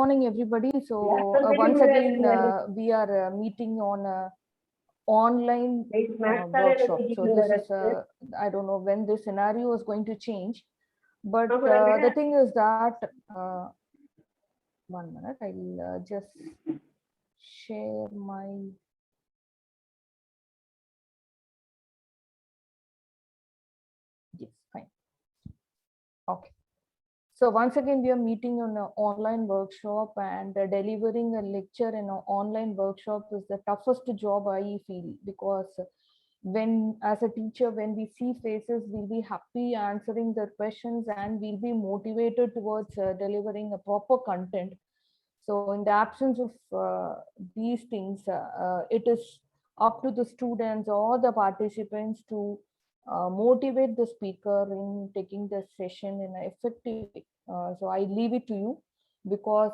Morning, everybody. So once again, we are meeting on a online workshop. So this is I don't know when this scenario is going to change, but the thing is that 1 minute. I'll just share my. Yes, fine. Okay. So once again, we are meeting on an online workshop, and delivering a lecture in an online workshop is the toughest job I feel, because when as a teacher, when we see faces, we'll be happy answering their questions and we'll be motivated towards delivering a proper content. So in the absence of these things, it is up to the students or the participants to motivate the speaker in taking the session in an effective way. So I leave it to you, because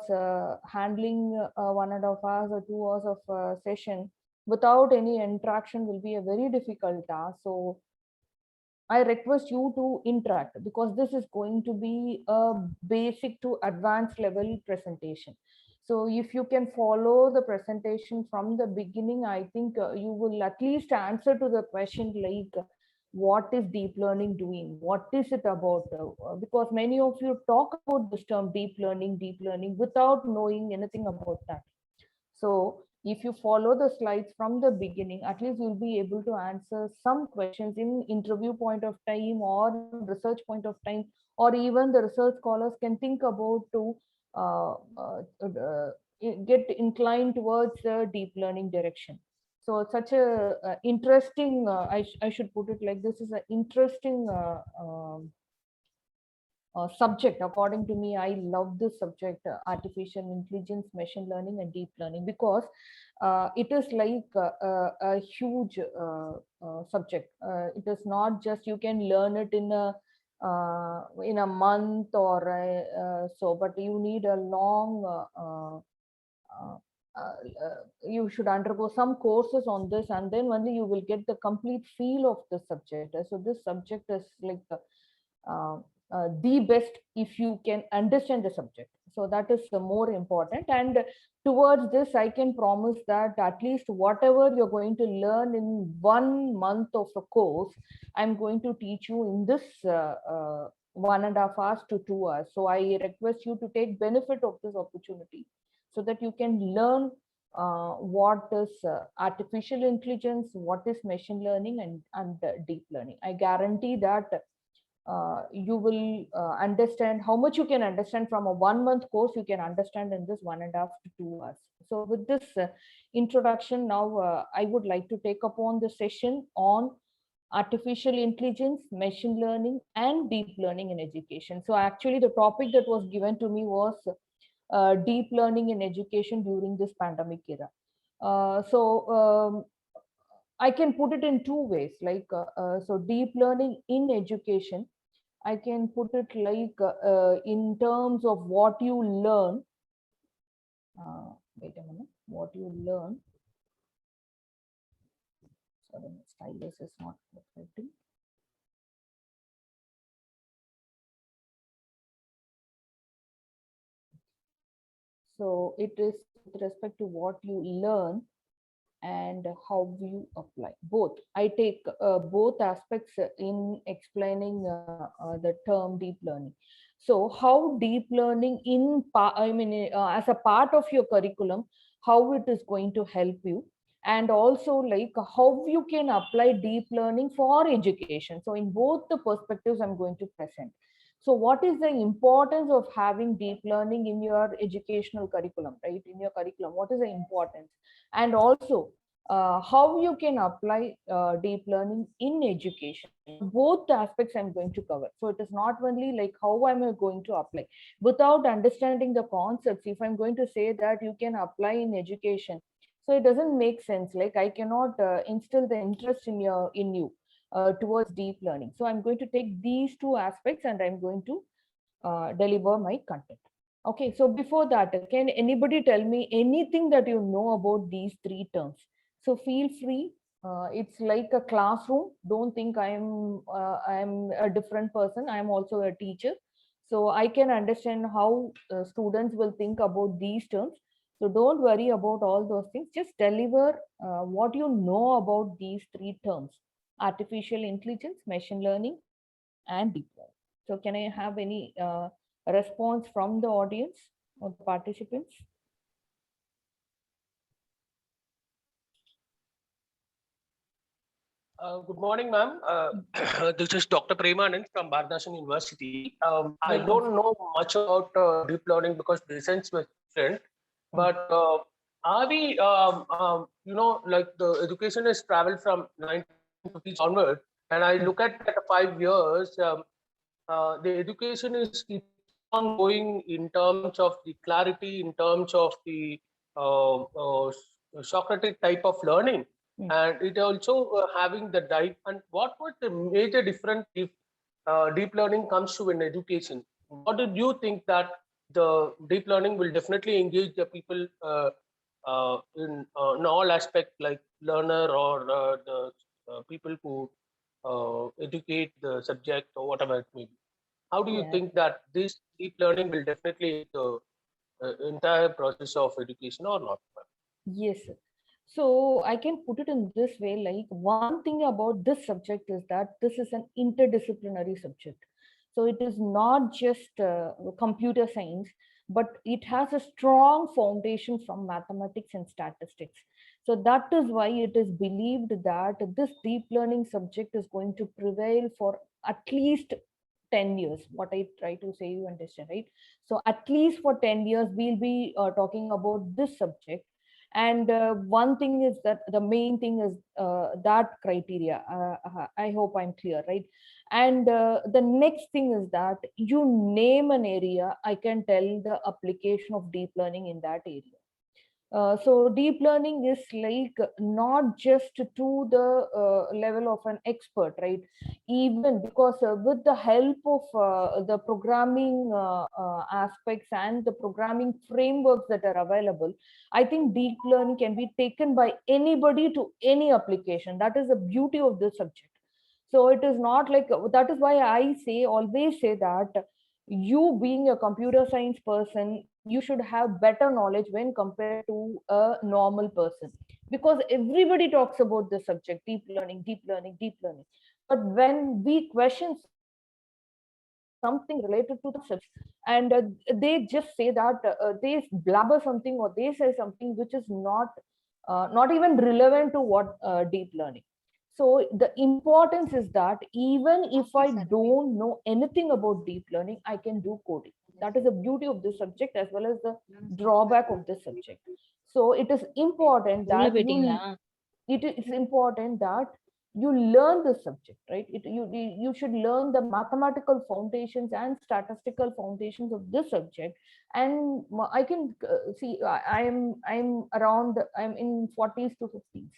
handling 1.5 hours or 2 hours of session without any interaction will be a very difficult task. So I request you to interact, because this is going to be a basic to advanced level presentation. So if you can follow the presentation from the beginning, I think you will at least answer to the question like, what is deep learning doing? What is it about? Because many of you talk about this term deep learning without knowing anything about that. So if you follow the slides from the beginning, at least you'll be able to answer some questions in interview point of time or research point of time, or even the research scholars can think about to uh, uh, uh, get inclined towards the deep learning direction. So such a interesting, I should put it like this, is an interesting subject. According to me, I love this subject, artificial intelligence, machine learning and deep learning, because it is like a huge subject. It is not just you can learn it in a month or so, but you need a long uh, you should undergo some courses on this, and then only you will get the complete feel of the subject. So this subject is like uh, the best if you can understand the subject. So that is the more important. And towards this, I can promise that at least whatever you're going to learn in 1 month of a course, I'm going to teach you in this 1.5 hours to 2 hours. So I request you to take benefit of this opportunity, so that you can learn what is artificial intelligence, what is machine learning, and deep learning. I guarantee that you will understand how much you can understand from a 1 month course, you can understand in this 1.5 to 2 hours. So with this introduction, now I would like to take upon the session on artificial intelligence, machine learning, and deep learning in education. So actually, the topic that was given to me was deep learning in education during this pandemic era. So I can put it in two ways. Like, so deep learning in education, I can put it like in terms of what you learn. Wait a minute, what you learn. Sorry, my stylus is not reflecting. So it is with respect to what you learn and how you apply. Both. I take both aspects in explaining the term deep learning. So how deep learning as a part of your curriculum, how it is going to help you, and also like how you can apply deep learning for education. So in both the perspectives, I'm going to present. So what is the importance of having deep learning in your educational curriculum, right? In your curriculum, what is the importance? And also how you can apply deep learning in education. Both aspects I'm going to cover. So it is not only like how am I going to apply. Without understanding the concepts, if I'm going to say that you can apply in education, so it doesn't make sense. Like I cannot instill the interest in you towards deep learning. So I'm going to take these two aspects and I'm going to deliver my content. Okay, so before that, can anybody tell me anything that you know about these three terms? So feel free. It's like a classroom. Don't think I'm a different person. I'm also a teacher. So I can understand how students will think about these terms. So don't worry about all those things. Just deliver what you know about these three terms: artificial intelligence, machine learning, and deep learning. So can I have any response from the audience or the participants? Good morning, ma'am. This is Dr. Premanand from Bharathasan University. I Welcome. don't know much about deep learning because the essence was different. But are we, like the education has traveled from 1950s onward, and I look at 5 years, the education is keeps on going in terms of the clarity, in terms of the Socratic type of learning, and it also having the type. And what was the major difference if deep learning comes to an education? What did you think that the deep learning will definitely engage the people in all aspects, like learner or the people who educate the subject or whatever it may be? How do you Yeah. think that this deep learning will definitely the entire process of education or not? Yes. Sir. So I can put it in this way, like one thing about this subject is that this is an interdisciplinary subject. So it is not just computer science, but it has a strong foundation from mathematics and statistics. So that is why it is believed that this deep learning subject is going to prevail for at least 10 years. What I try to say, you understand, right? So at least for 10 years we'll be talking about this subject. And one thing is that the main thing is that criteria. I hope I'm clear, right? And the next thing is that you name an area, I can tell the application of deep learning in that area. So deep learning is like not just to the level of an expert, right? Even because with the help of the programming aspects and the programming frameworks that are available, I think deep learning can be taken by anybody to any application. That is the beauty of this subject. So it is not like, that is why I say, always say that you being a computer science person, you should have better knowledge when compared to a normal person, because everybody talks about this subject: deep learning, deep learning, deep learning. But when we question something related to the concepts, and they just say that they blabber something, or they say something which is not even relevant to what deep learning. So the importance is that even if I don't know anything about deep learning, I can do coding. That is the beauty of this subject as well as the drawback of this subject. So it is important உள்ள that போயிட்டீங்களா? it is important that you learn the subject, right? You should learn the mathematical foundations and statistical foundations of this subject. And I can see I'm around, I'm in 40s to 50s.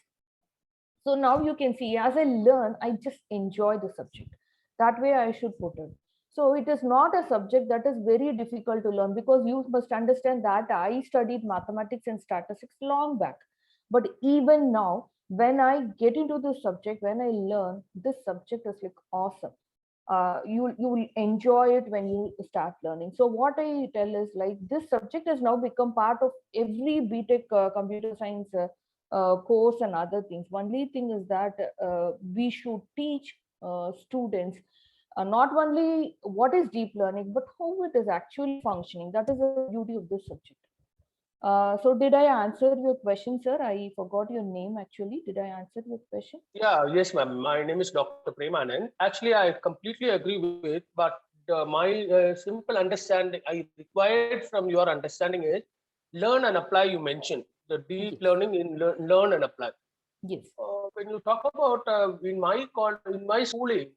So now you can see, as I learn, I just enjoy the subject. That way I should put it. So it is not a subject that is very difficult to learn, because you must understand that I studied mathematics and statistics long back. But even now, when I get into this subject, when I learn, this subject is like awesome. You will enjoy it when you start learning. So what I tell is, like, this subject has now become part of every BTech computer science course and other things. Only thing is that we should teach students not only what is deep learning, but how it is actually functioning. That is the beauty of this subject. So did I answer your question, sir? I forgot your name actually. Did I answer your question? Yeah, yes, ma'am. My name is Dr. Premanand. Actually, I completely agree with, but my simple understanding I required from your understanding is learn and apply. You mentioned the deep Yes. learning in learn and apply. Yes. When you talk about in my schooling,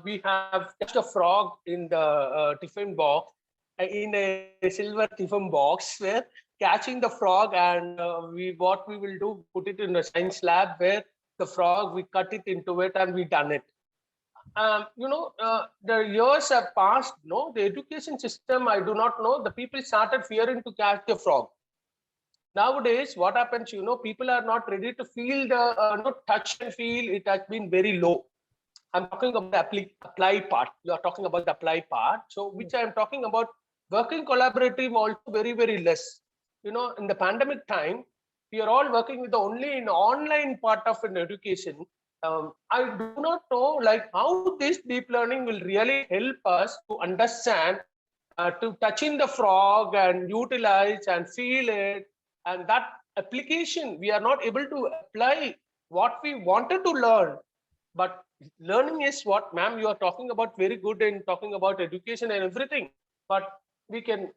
we have catch a frog in the tiffin box, in a silver tiffin box, where catching the frog, and we what we will do, put it in a science lab where the frog, we cut it into it and we done it. The years have passed. No, the education system, I do not know. The people started fearing to catch the frog. Nowadays, what happens, people are not ready to feel the touch and feel. It has been very low. I'm talking about the apply part. You are talking about the apply part. So which I'm talking about working collaborative also very less. You know, in the pandemic time, we are all working with the only in online part of an education. I do not know like how this deep learning will really help us to understand, to touching the frog and utilize and feel it, and that application we are not able to apply what we wanted to learn. But learning is what, ma'am, you are talking about very good in talking about education and everything, but we can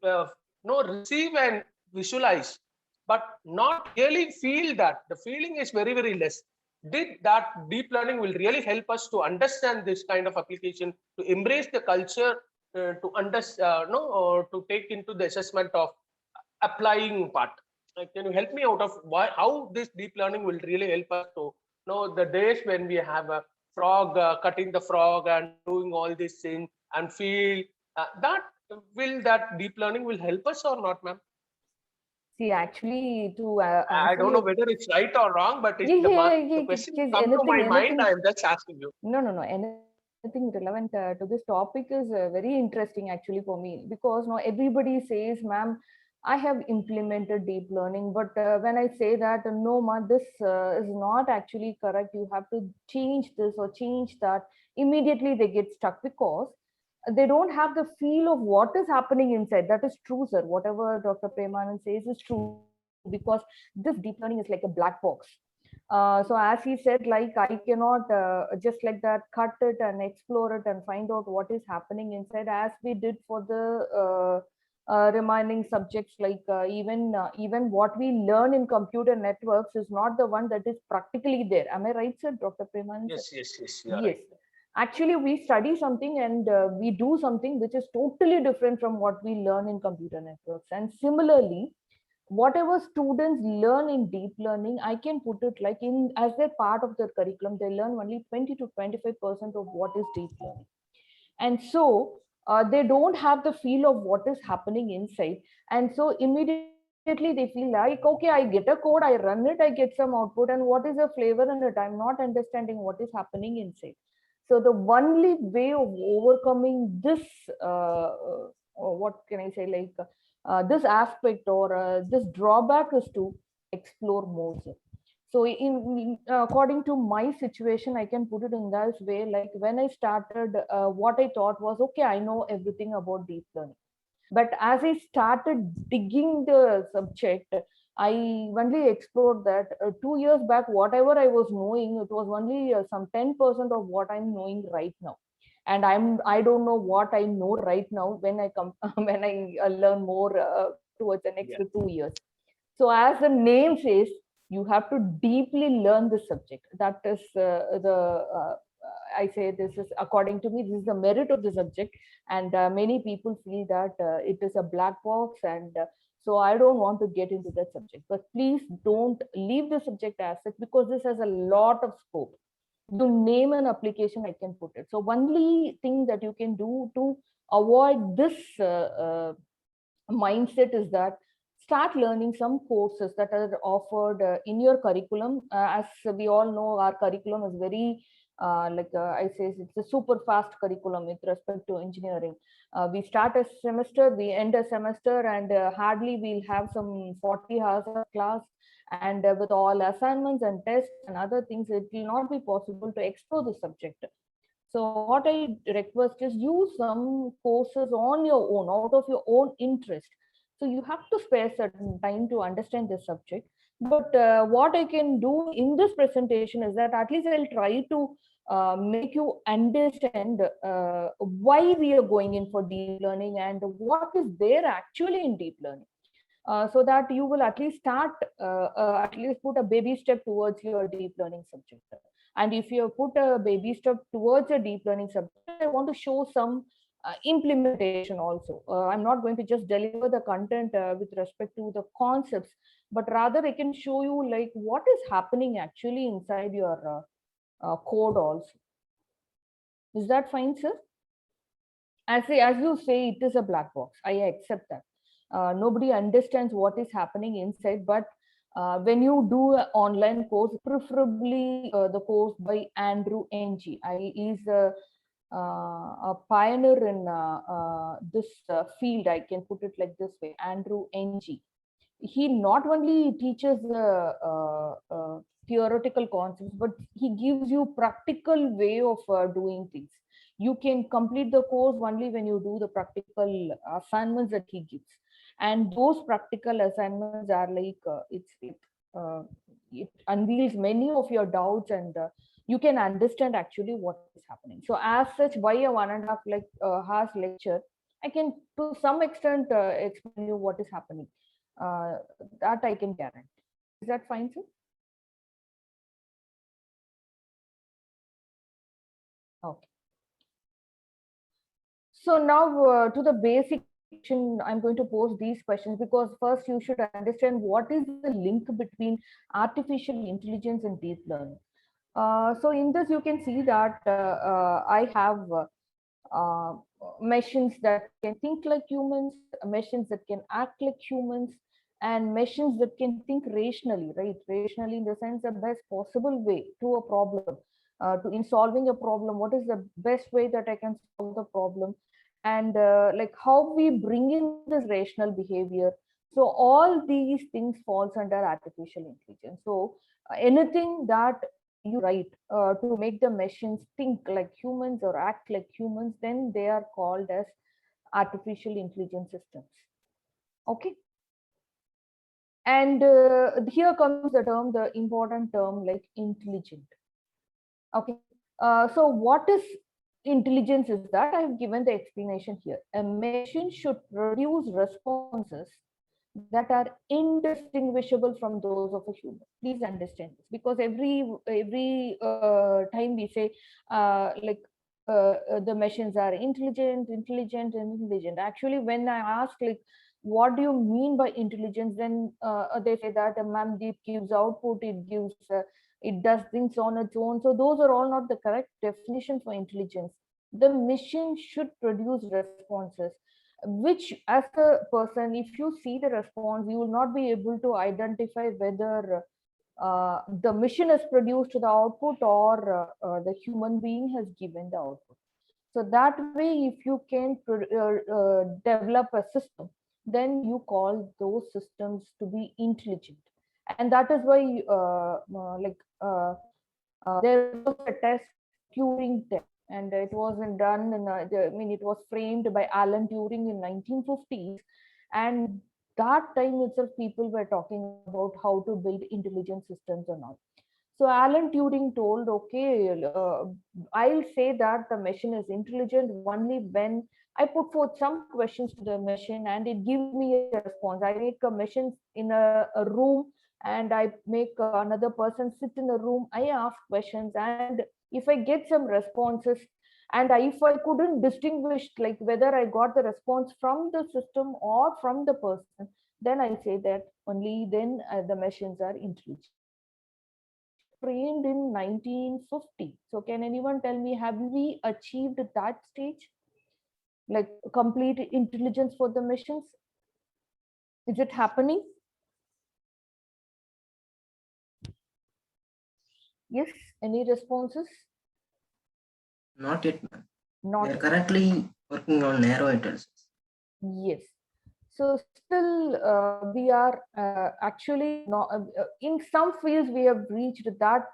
receive and visualize, but not really feel that. The feeling is very less. Did that deep learning will really help us to understand this kind of application, to embrace the culture, to understand, no, or to take into the assessment of applying part. Can you help me out of how this deep learning will really help us to know the days when we have a frog, cutting the frog and doing all these things and feel that will that deep learning will help us or not, ma'am? See, actually, to I answer don't know your whether it's right or wrong, but it's the question yes, come to my mind. anything. I'm just asking you. No. Anything relevant to this topic is very interesting actually for me, because now everybody says, "Ma'am, I have implemented deep learning," but when I say that, no, ma, this is not actually correct. You have to change this or change that. Immediately they get stuck because they don't have the feel of what is happening inside. That is true, sir. Whatever Dr. Premanand says is true, because this deep learning is like a black box. So as he said, like, I cannot just like that cut it and explore it and find out what is happening inside, as we did for the remaining subjects. Like even what we learn in computer networks is not the one that is practically there. Am I right, sir, Dr. Premanand? Yes, you are Yes. right. Actually, we study something and we do something which is totally different from what we learn in computer networks. And similarly, whatever students learn in deep learning, I can put it like in as their part of their curriculum, they learn only 20 to 25% of what is deep learning. And so they don't have the feel of what is happening inside. And so immediately they feel like, okay, I get a code, I run it, I get some output, and what is the flavor in it? I'm not understanding what is happening inside. So the only way of overcoming this, what can I say, like this aspect or this drawback is to explore more. So according to my situation, I can put it in this way. Like when I started, what I thought was, okay, I know everything about deep learning. But as I started digging the subject, I only explored that 2 years back, whatever I was knowing, it was only some 10% of what I'm knowing right now. And I don't know what I know right now when I come when I learn more towards the next 2 years. So as the name says, you have to deeply learn the subject. That is I say, this is, according to me, this is the merit of the subject. And many people feel that it is a black box, and so I don't want to get into that subject. But please don't leave the subject as such, because this has a lot of scope. You name an application, I can put it. So only thing that you can do to avoid this mindset is that start learning some courses that are offered in your curriculum. As we all know, our curriculum is very I say, it's a super fast curriculum with respect to engineering. We start a semester, we end a semester, and hardly we'll have some 40 hours of class. And with all assignments and tests and other things, it will not be possible to explore the subject. So what I request is use some courses on your own, out of your own interest. So you have to spare certain time to understand the subject. But what I can do in this presentation is that at least I'll try to make you understand why we are going in for deep learning and what is there actually in deep learning. So that you will at least start, at least put a baby step towards your deep learning subject. And if you put a baby step towards a deep learning subject, I want to show some implementation also. I'm not going to just deliver the content with respect to the concepts, but rather I can show you like what is happening actually inside your code also. Is that fine, sir? As you say, it is a black box. I accept that. Nobody understands what is happening inside, but when you do an online course, preferably the course by Andrew Ng. He is a pioneer in this field. I can put it like this way, Andrew Ng. He not only teaches theoretical concepts, but he gives you practical way of doing things. You can complete the course only when you do the practical assignments that he gives, and those practical assignments are like it unveils many of your doubts, and you can understand actually what is happening. So as such, by a 1.5 hours lecture, I can to some extent explain you what is happening. That I can guarantee. Is that fine, sir? Okay. So now to the basic question, I'm going to pose these questions because first you should understand what is the link between artificial intelligence and deep learning. So in this, you can see that I have uh, machines that can think like humans, machines that can act like humans, and machines that can think rationally, right? Rationally in the sense the best possible way to a problem, in solving a problem. What is the best way that I can solve the problem? And like how we bring in this rational behavior. So all these things falls under artificial intelligence. So anything that you write to make the machines think like humans or act like humans, then they are called as artificial intelligence systems. Okay. And here comes the term, the important term like intelligent. Okay. So what is intelligence is that I've given the explanation here. A machine should produce responses that are indistinguishable from those of a human. Please understand this, because every time we say the machines are intelligent, intelligent, and intelligent. Actually, when I ask like, what do you mean by intelligence? Then they say that ma'am, it gives output, it gives, it does things on its own. So those are all not the correct definition for intelligence. The machine should produce responses which as a person, if you see the response, you will not be able to identify whether the machine has produced the output or the human being has given the output. So that way, if you can develop a system, then you call those systems to be intelligent. And that is why there was a test, Turing test, and it was done in it was framed by Alan Turing in 1950s, and that time itself people were talking about how to build intelligent systems and all. So Alan Turing told, okay, I'll say that the machine is intelligent only when I put forth some questions to the machine and it gives me a response. I make a machine in a room and I make another person sit in a room. I ask questions, and if I get some responses, and if I couldn't distinguish like whether I got the response from the system or from the person, then I say that only then the machines are intelligent. Framed in 1950. So can anyone tell me, have we achieved that stage? Like complete intelligence for the machines? Is it happening? Yes. Any responses? Not yet, ma'am. Not We are yet. currently working on narrow intelligence. Yes. So still we are actually not, in some fields we have reached that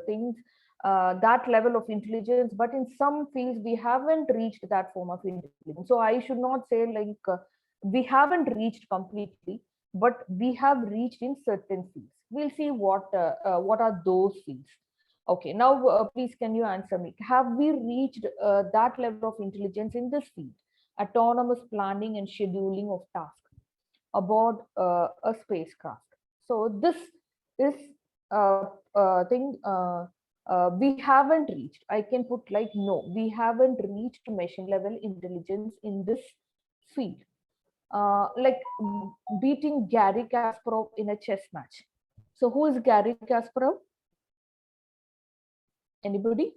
things, that level of intelligence, but in some fields we haven't reached that form of intelligence. So I should not say like we haven't reached completely, but we have reached in certain fields. We'll see what are those fields. Okay, now please can you answer me? Have we reached that level of intelligence in this field? Autonomous planning and scheduling of tasks aboard a spacecraft. So this is thing we haven't reached. I can put like no, we haven't reached machine level intelligence in this field. Like beating Gary Kasparov in a chess match. So who is Gary Kasparov? Anybody?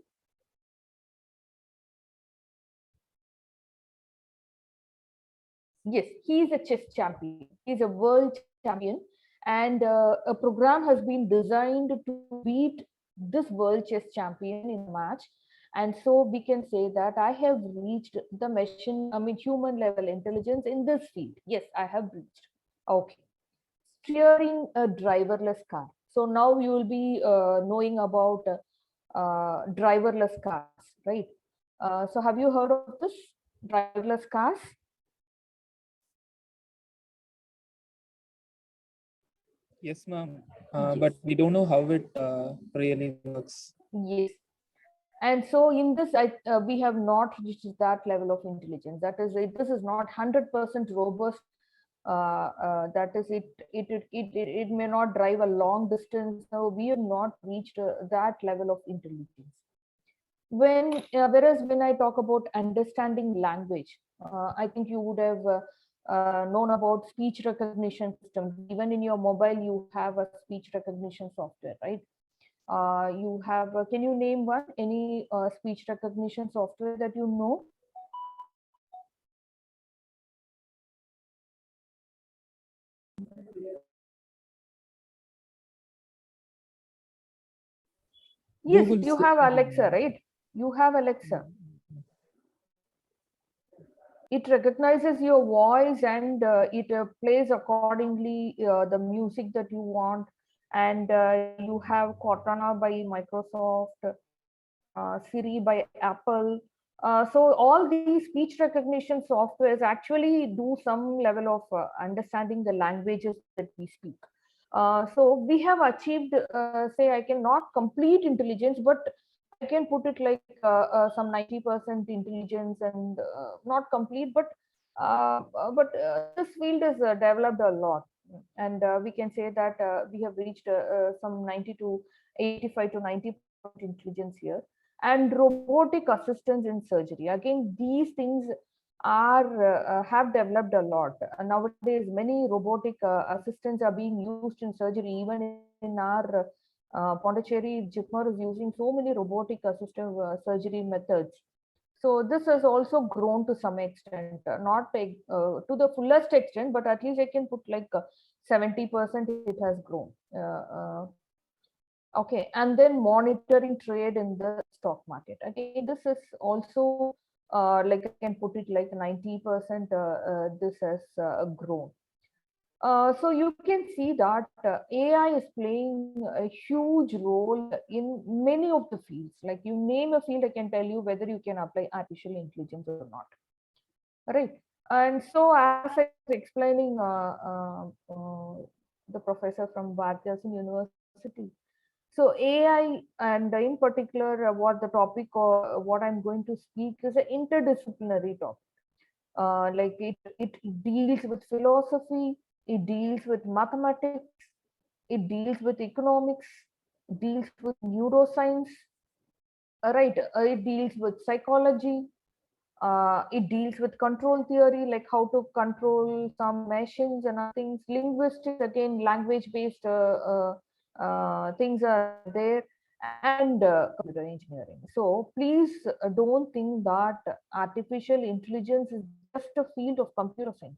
Yes, he is a chess champion. He's a world champion, and a program has been designed to beat this world chess champion in a match. And so we can say that I have reached the human level intelligence in this field. Yes, I have reached. Okay. Steering a driverless car. So now you will be knowing about driverless cars, right? So have you heard of this driverless cars? Yes, ma'am. Yes. But we don't know how it really works. Yes. And so in this, we have not reached that level of intelligence. That is, this is not 100% robust. That is, it may not drive a long distance. So we have not reached that level of intelligence. Whereas when I talk about understanding language, I think you would have known about speech recognition systems. Even in your mobile, you have a speech recognition software, right? You have, can you name any speech recognition software that you know? Yes, Google. you have Alexa, right? You have Alexa. It recognizes your voice and it plays accordingly the music that you want. And you have Cortana by Microsoft, Siri by Apple. So all these speech recognition softwares actually do some level of understanding the languages that we speak. So we have achieved, say, I cannot complete intelligence, but I can put it like some 90% intelligence and not complete, but this field is developed a lot, and we can say that we have reached some 90 to 85 to 90% intelligence here. And robotic assistance in surgery. Again, these things are have developed a lot. Nowadays, many robotic assistants are being used in surgery. Even in our Pondicherry, JIPMER is using so many robotic assistive surgery methods. So this has also grown to some extent, not to the fullest extent, but at least I can put like 70% it has grown. Okay, and then monitoring trade in the stock market. Again, this is also like I can put it like 90% this has grown. So you can see that AI is playing a huge role in many of the fields. Like you name a field, I can tell you whether you can apply artificial intelligence or not. Right. And so as I was explaining the professor from Bharatiya University, so AI, and in particular, what the topic or what I'm going to speak is an interdisciplinary topic. Like it deals with philosophy, it deals with mathematics, it deals with economics, it deals with neuroscience, right? It deals with psychology, it deals with control theory, like how to control some machines and other things. Linguistics, again, language-based things are there, and computer engineering. So please don't think that artificial intelligence is just a field of computer science.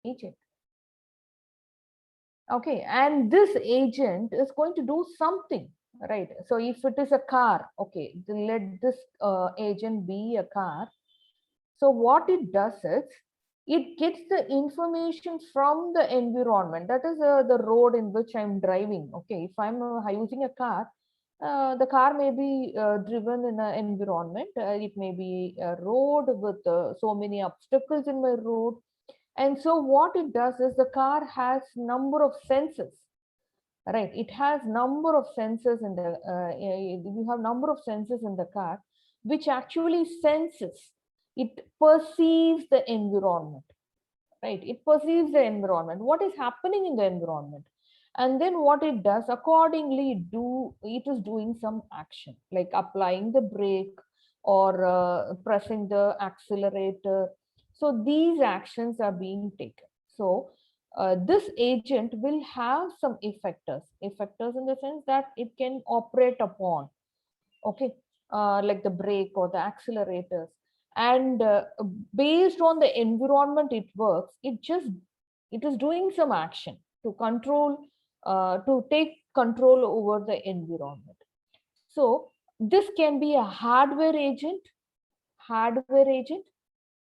Agent. Okay, and this agent is going to do something, right? So if it is a car, okay, let this agent be a car. So what it does is, it gets the information from the environment. That is the road in which I'm driving. Okay, if I'm using a car, the car may be driven in an environment. It may be a road with so many obstacles in my road. And so what it does is the car has number of senses, right? It has number of sensors in the, you have number of sensors in the car, which actually senses, it perceives the environment, right? It perceives the environment, what is happening in the environment. And then what it does accordingly, it is doing some action like applying the brake or pressing the accelerator. So these actions are being taken. So this agent will have some effectors in the sense that it can operate upon, okay, like the brake or the accelerators. And based on the environment it works, it is doing some action to control, to take control over the environment. So this can be a hardware agent,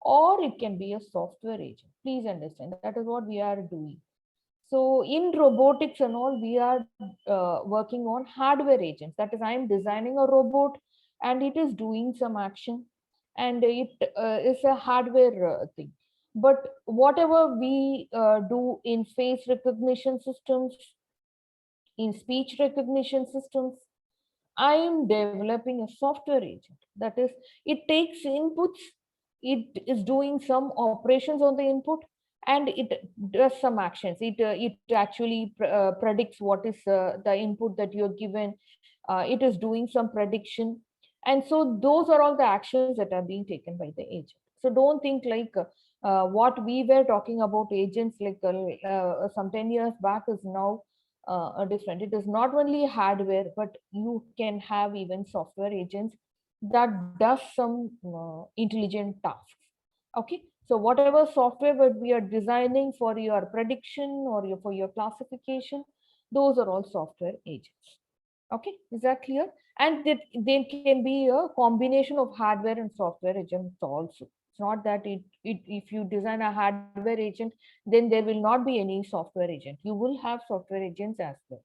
or it can be a software agent. Please understand that is what we are doing. So in robotics and all, we are working on hardware agents. That is, I am designing a robot and it is doing some action, and it is a hardware thing. But whatever we do in face recognition systems, in speech recognition systems, I am developing a software agent. That is, it takes inputs, it is doing some operations on the input, and it does some actions. It actually predicts what is the input that you're given. It is doing some prediction. And so those are all the actions that are being taken by the agent. So don't think like what we were talking about agents like some 10 years back is now different. It is not only hardware, but you can have even software agents that does some intelligent tasks. Okay, so whatever software that we are designing for your prediction or for your classification, those are all software agents. Okay, is that clear? And that there can be a combination of hardware and software agents also. It's not that if you design a hardware agent, then there will not be any software agent. You will have software agents as well.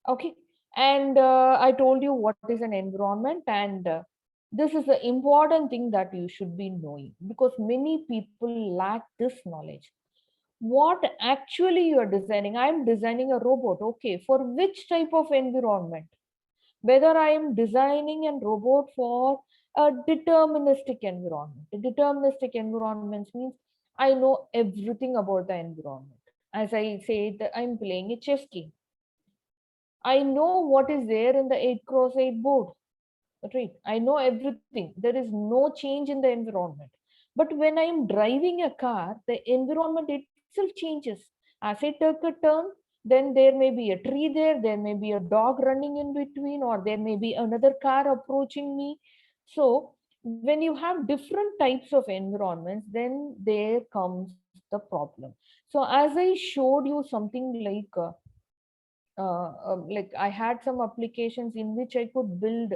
Okay, and I told you what is an environment, and this is the important thing that you should be knowing, because many people lack this knowledge. What actually you are designing? I'm designing a robot. Okay, for which type of environment? Whether I am designing a robot for a deterministic environment. The deterministic environments means I know everything about the environment. As I say that I'm playing a chess game. I know what is there in the 8x8 board. Right? I know everything. There is no change in the environment. But when I'm driving a car, the environment itself changes. As I take a turn, then there may be a tree there may be a dog running in between, or there may be another car approaching me. So when you have different types of environments, then there comes the problem. So as I showed you something like I had some applications in which I could build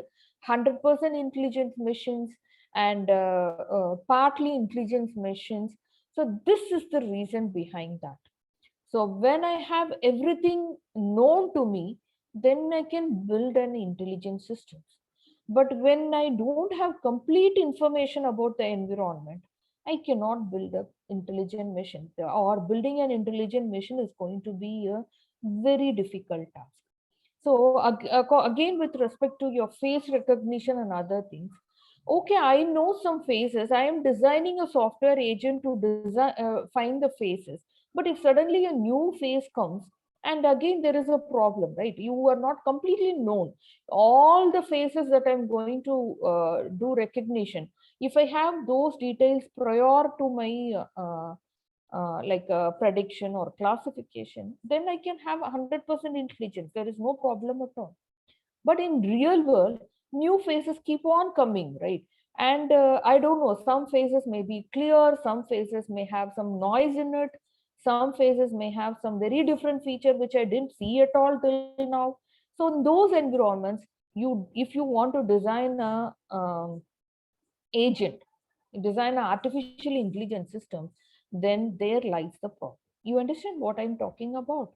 100% intelligent machines and partly intelligent machines. So this is the reason behind that. So when I have everything known to me, then I can build an intelligent systems. But when I don't have complete information about the environment, I cannot build an intelligent machine. Or building an intelligent machine is going to be a very difficult task. So again, with respect to your face recognition and other things, okay, I know some faces. I am designing a software agent to design, find the faces. But if suddenly a new face comes, and again there is a problem, right? You are not completely known. All the faces that I'm going to do recognition, if I have those details prior to my like prediction or classification, then I can have 100% intelligence. There is no problem at all. But in real world, new faces keep on coming, right? And I don't know, some faces may be clear, some faces may have some noise in it, some faces may have some very different feature which I didn't see at all till now. So in those environments, if you want to design a agent, design an artificial intelligence system, then there lies the problem. You understand what I'm talking about?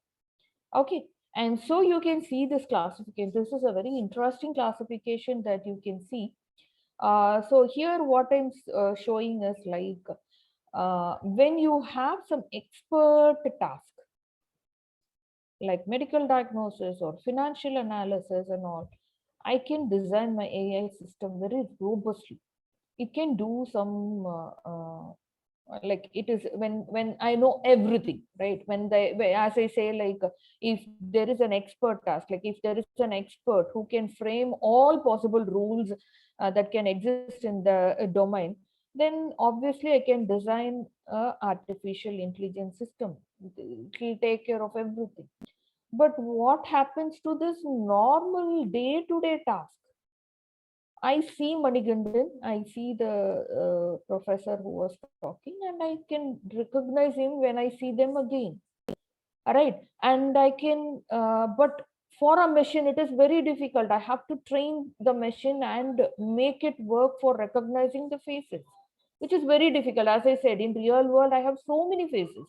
Okay, and so you can see this classification. This is a very interesting classification that you can see. So here what I'm showing is like when you have some expert task like medical diagnosis or financial analysis and all, I can design my AI system very robustly. It can do some Like it is when I know everything, right? As I say, like if there is an expert task, like if there is an expert who can frame all possible rules that can exist in the domain, then obviously I can design a artificial intelligence system. It will take care of everything. But what happens to this normal day-to-day task? I see Manigandan, I see the professor who was talking, and I can recognize him when I see them again. All right. And I can, but for a machine, it is very difficult. I have to train the machine and make it work for recognizing the faces, which is very difficult. As I said, in real world, I have so many faces.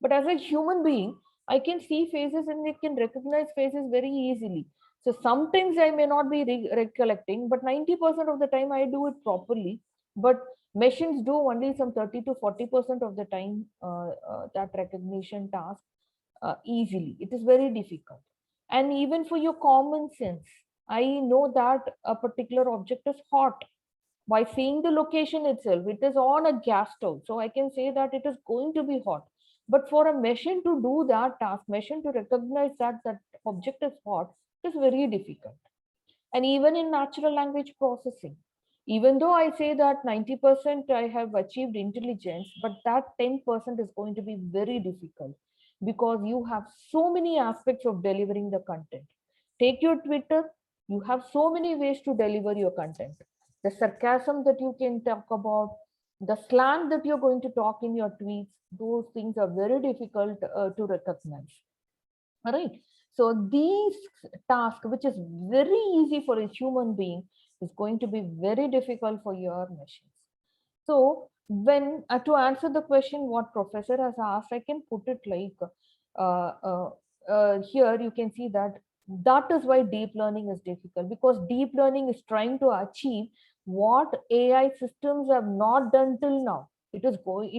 But as a human being, I can see faces and I can recognize faces very easily. So sometimes I may not be recollecting, but 90% of the time I do it properly. But machines do only some 30 to 40% of the time that recognition task easily. It is very difficult. And even for your common sense, I know that a particular object is hot by seeing the location itself. It is on a gas stove, so I can say that it is going to be hot. But for a machine to do that task, machine to recognize that that object is hot, it is very difficult. And even in natural language processing, even though I say that 90% I have achieved intelligence, but that 10% is going to be very difficult because you have so many aspects of delivering the content. Take your Twitter, you have so many ways to deliver your content. The sarcasm that you can talk about, the slang that you're going to talk in your tweets, those things are very difficult to recognize. All right. So these task, which is very easy for a human being, is going to be very difficult for your machines. So when to answer the question what professor has asked, I can put it like here you can see that that is why deep learning is difficult, because deep learning is trying to achieve what AI systems have not done till now. It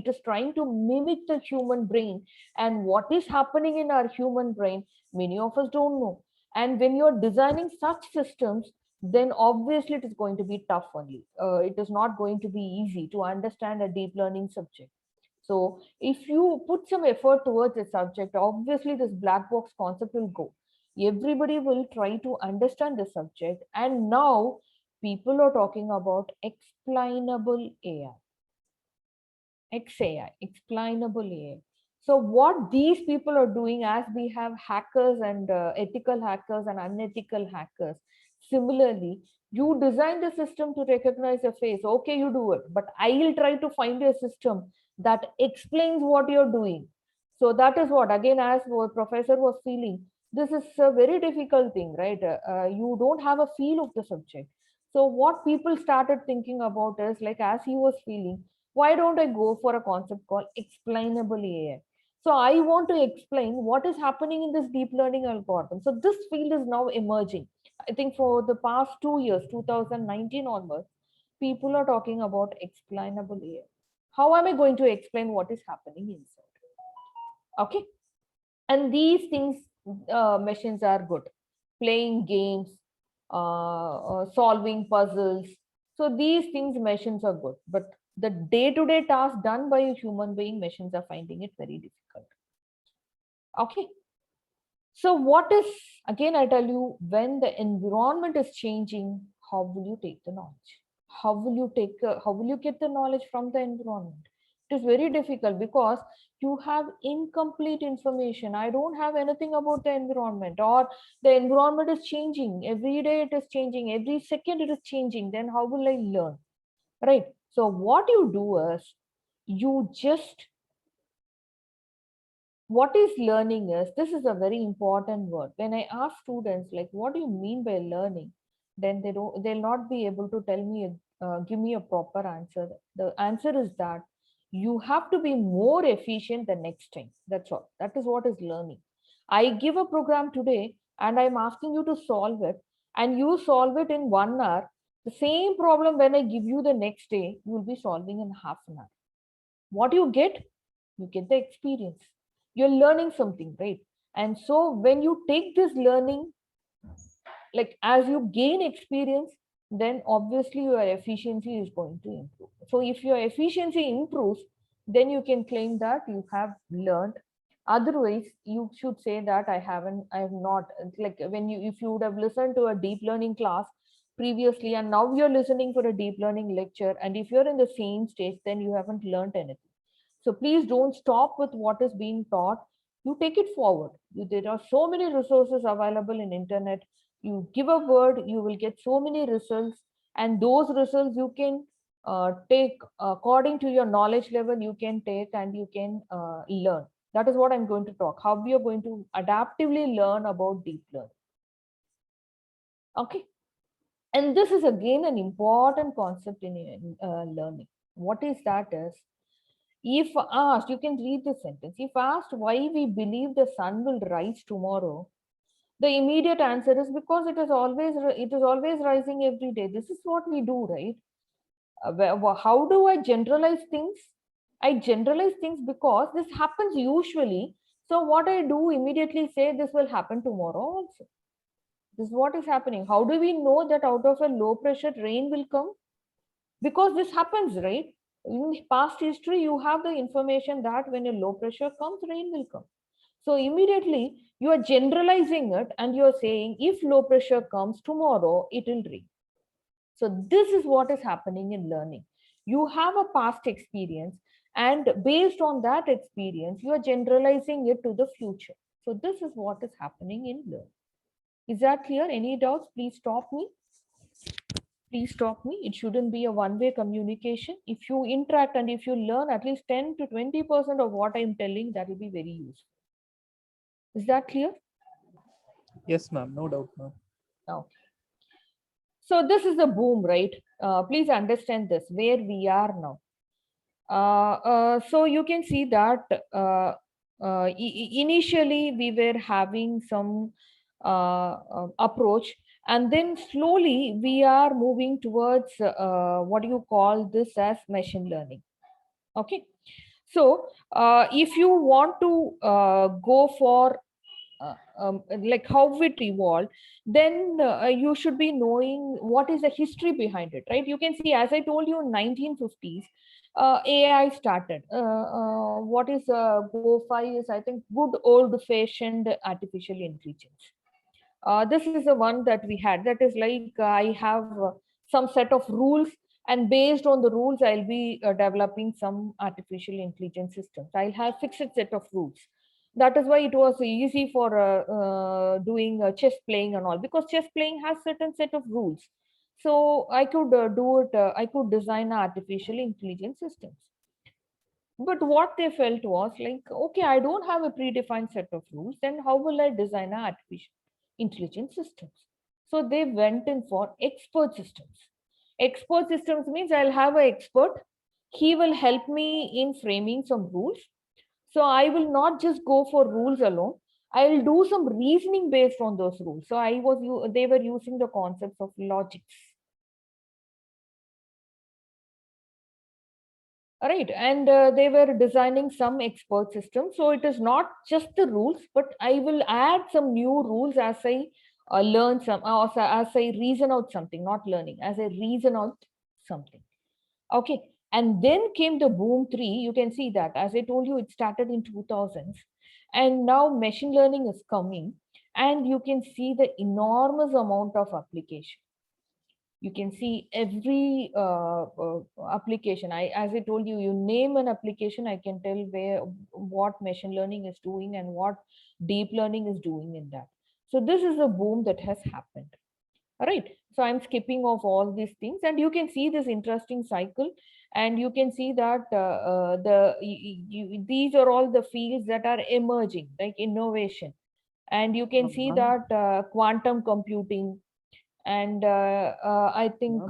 is trying to mimic the human brain, and what is happening in our human brain, many of us don't know. And when you're designing such systems, then obviously it is going to be tough only. It is not going to be easy to understand a deep learning subject. So if you put some effort towards a subject, obviously this black box concept will go. Everybody will try to understand the subject. And now people are talking about explainable AI. XAI, explainable AI. So what these people are doing, as we have hackers and ethical hackers and unethical hackers, similarly, you design the system to recognize a face. Okay, you do it, but I will try to find a system that explains what you're doing. So that is what, again, as what professor was feeling, this is a very difficult thing, right? You don't have a feel of the subject. So what people started thinking about is, like, as he was feeling, why don't I go for a concept called explainable AI? So I want to explain what is happening in this deep learning algorithm. So this field is now emerging. I think for the past 2 years, 2019 onwards, people are talking about explainable AI. How am I going to explain what is happening inside? Okay. And these things, machines are good. Playing games, solving puzzles. So these things, machines are good. But the day-to-day task done by a human being, machines are finding it very difficult. Okay. So what is, again, I tell you, when the environment is changing, how will you take the knowledge? How will you get the knowledge from the environment? It is very difficult because you have incomplete information. I don't have anything about the environment, or the environment is changing. Every day it is changing. Every second it is changing. Then how will I learn? Right. So what you do is, you just, what is learning is, this is a very important word. When I ask students, like, what do you mean by learning? Then they'll not be able to tell me, give me a proper answer. The answer is that you have to be more efficient the next time. That's all. That is what is learning. I give a program today and I'm asking you to solve it, and you solve it in 1 hour. The same problem, when I give you the next day, you will be solving in half an hour. What you get? You get the experience. You're learning something, right? And so when you take this learning, like, as you gain experience, then obviously your efficiency is going to improve. So if your efficiency improves, then you can claim that you have learned. Otherwise, you should say that I have not. Like when you, if you would have listened to a deep learning class previously and now you're listening for a deep learning lecture, and if you're in the same stage, then you haven't learned anything. So please don't stop with what is being taught. You take it forward. There are so many resources available in internet. You give a word, you will get so many results, and those results you can take according to your knowledge level. You can take and you can learn. That is what I'm going to talk. How we are going to adaptively learn about deep learning. Okay. And this is again an important concept in learning. What is that is, if asked, you can read the sentence. If asked why we believe the sun will rise tomorrow, the immediate answer is because it is always rising every day. This is what we do, right? How do I generalize things? I generalize things because this happens usually. So what I do immediately say this will happen tomorrow also. This is what is happening. How do we know that out of a low pressure rain will come? Because this happens, right? In past history, you have the information that when a low pressure comes, rain will come. So immediately you are generalizing it and you are saying if low pressure comes tomorrow, it will rain. So this is what is happening in learning. You have a past experience, and based on that experience, you are generalizing it to the future. So this is what is happening in learning. Is that clear? Any doubts? Please stop me. Please stop me. It shouldn't be a one-way communication. If you interact and if you learn at least 10 to 20% of what I'm telling, that will be very useful. Is that clear? Yes, ma'am. No doubt, ma'am. Okay. So this is the boom, right? Please understand this, where we are now. So you can see that initially we were having some approach, and then slowly we are moving towards what do you call this as machine learning. Okay. So if you want to go for like how it evolved, then you should be knowing what is the history behind it, right? You can see, as I told you, in 1950s, AI started. What is Go5 is, I think, good old-fashioned artificial intelligence. This is the one that we had. That is like I have some set of rules, and based on the rules, I'll be developing some artificial intelligence systems. I'll have fixed set of rules. That is why it was easy for doing chess playing and all, because chess playing has certain set of rules. So I could do it. I could design artificial intelligence systems. But what they felt was like, okay, I don't have a predefined set of rules. Then how will I design an artificial intelligence systems? So they went in for expert systems. Expert systems means I'll have an expert. He will help me in framing some rules. So I will not just go for rules alone. I'll do some reasoning based on those rules. So they were using the concepts of logics. Right, and they were designing some expert systems. So it is not just the rules, but I will add some new rules as I learn some, or as I reason out something, not learning, as I reason out something. Okay, and then came the boom 3. You can see that, as I told you, it started in 2000s, and now machine learning is coming, and you can see the enormous amount of application. You can see every application. As I told you, you name an application, I can tell what machine learning is doing and what deep learning is doing in that. So this is a boom that has happened. All right. So I'm skipping off all these things, and you can see this interesting cycle, and you can see that these are all the fields that are emerging, like innovation, and you can see that quantum computing, and I think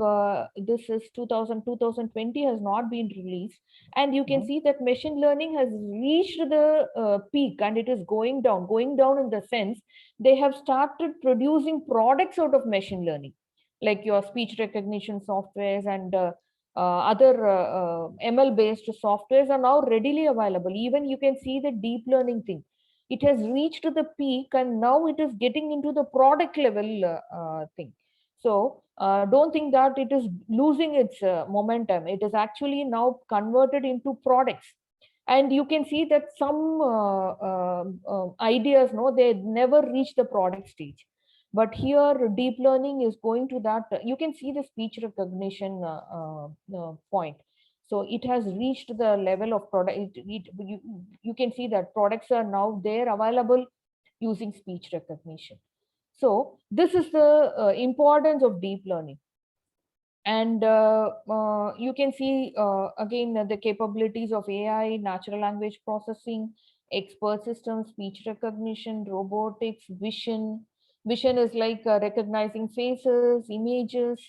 this is 2020 has not been released, and you can see that machine learning has reached the peak, and it is going down in the sense they have started producing products out of machine learning, like your speech recognition softwares and other ML based softwares are now readily available. Even you can see the deep learning thing, it has reached the peak, and now it is getting into the product level thing. So don't think that it is losing its momentum. It is actually now converted into products. And you can see that some ideas, no, they never reach the product stage. But here deep learning is going to that. You can see the speech recognition point. So it has reached the level of product. You can see that products are now there available using speech recognition. So this is the importance of deep learning. And you can see again the capabilities of AI, natural language processing, expert systems, speech recognition, robotics, vision. Vision is like recognizing faces, images,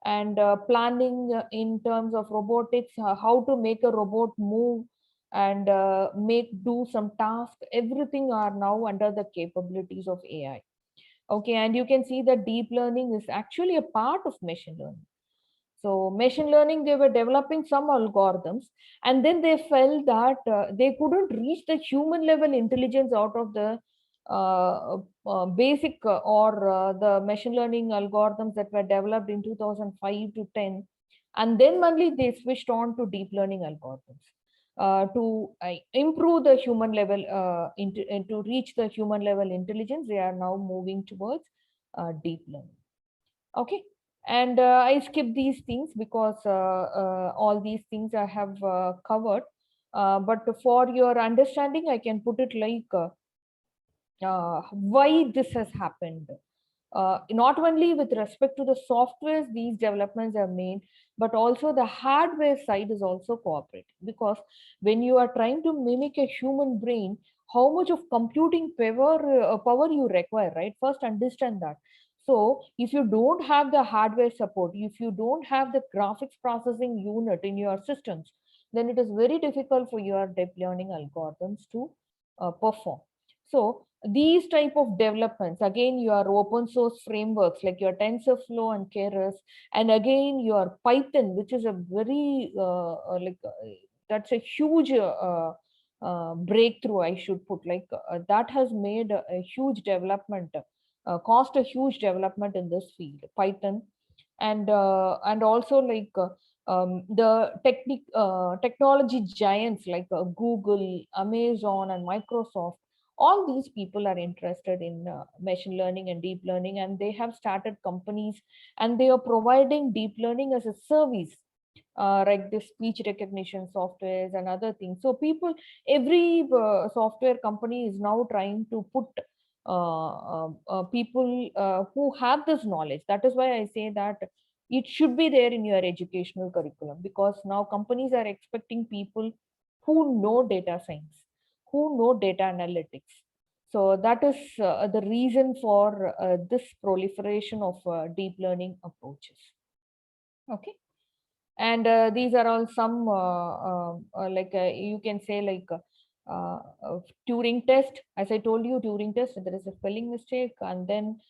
and planning in terms of robotics, how to make a robot move and do some task. Everything are now under the capabilities of AI. Okay, and you can see that deep learning is actually a part of machine learning. So machine learning, they were developing some algorithms, and then they felt that they couldn't reach the human level intelligence out of the basic or the machine learning algorithms that were developed in 2005 to 10. And then only they switched on to deep learning algorithms to improve the human level, to reach the human level intelligence. They are now moving towards deep learning. Okay. And I skip these things because all these things I have covered. But for your understanding, I can put it like why this has happened. Not only with respect to the softwares these developments are made, but also the hardware side is also cooperating. Because when you are trying to mimic a human brain, how much of computing power you require, right? First, understand that. So if you don't have the hardware support, if you don't have the graphics processing unit in your systems, then it is very difficult for your deep learning algorithms to perform. So these type of developments, again, your open source frameworks like your TensorFlow and Keras, and again your Python, which is a very that's a huge breakthrough, I should put, like that has made a huge development, caused a huge development in this field, Python. And also like the technology giants like Google, Amazon, and Microsoft. All these people are interested in machine learning and deep learning, and they have started companies, and they are providing deep learning as a service, like the speech recognition softwares and other things. So people, every software company is now trying to put people who have this knowledge. That is why I say that it should be there in your educational curriculum, because now companies are expecting people who know data science, who know data analytics. So that is the reason for this proliferation of deep learning approaches. Okay. And these are all some like you can say like Turing test. As I told you, Turing test, there is a spelling mistake, and then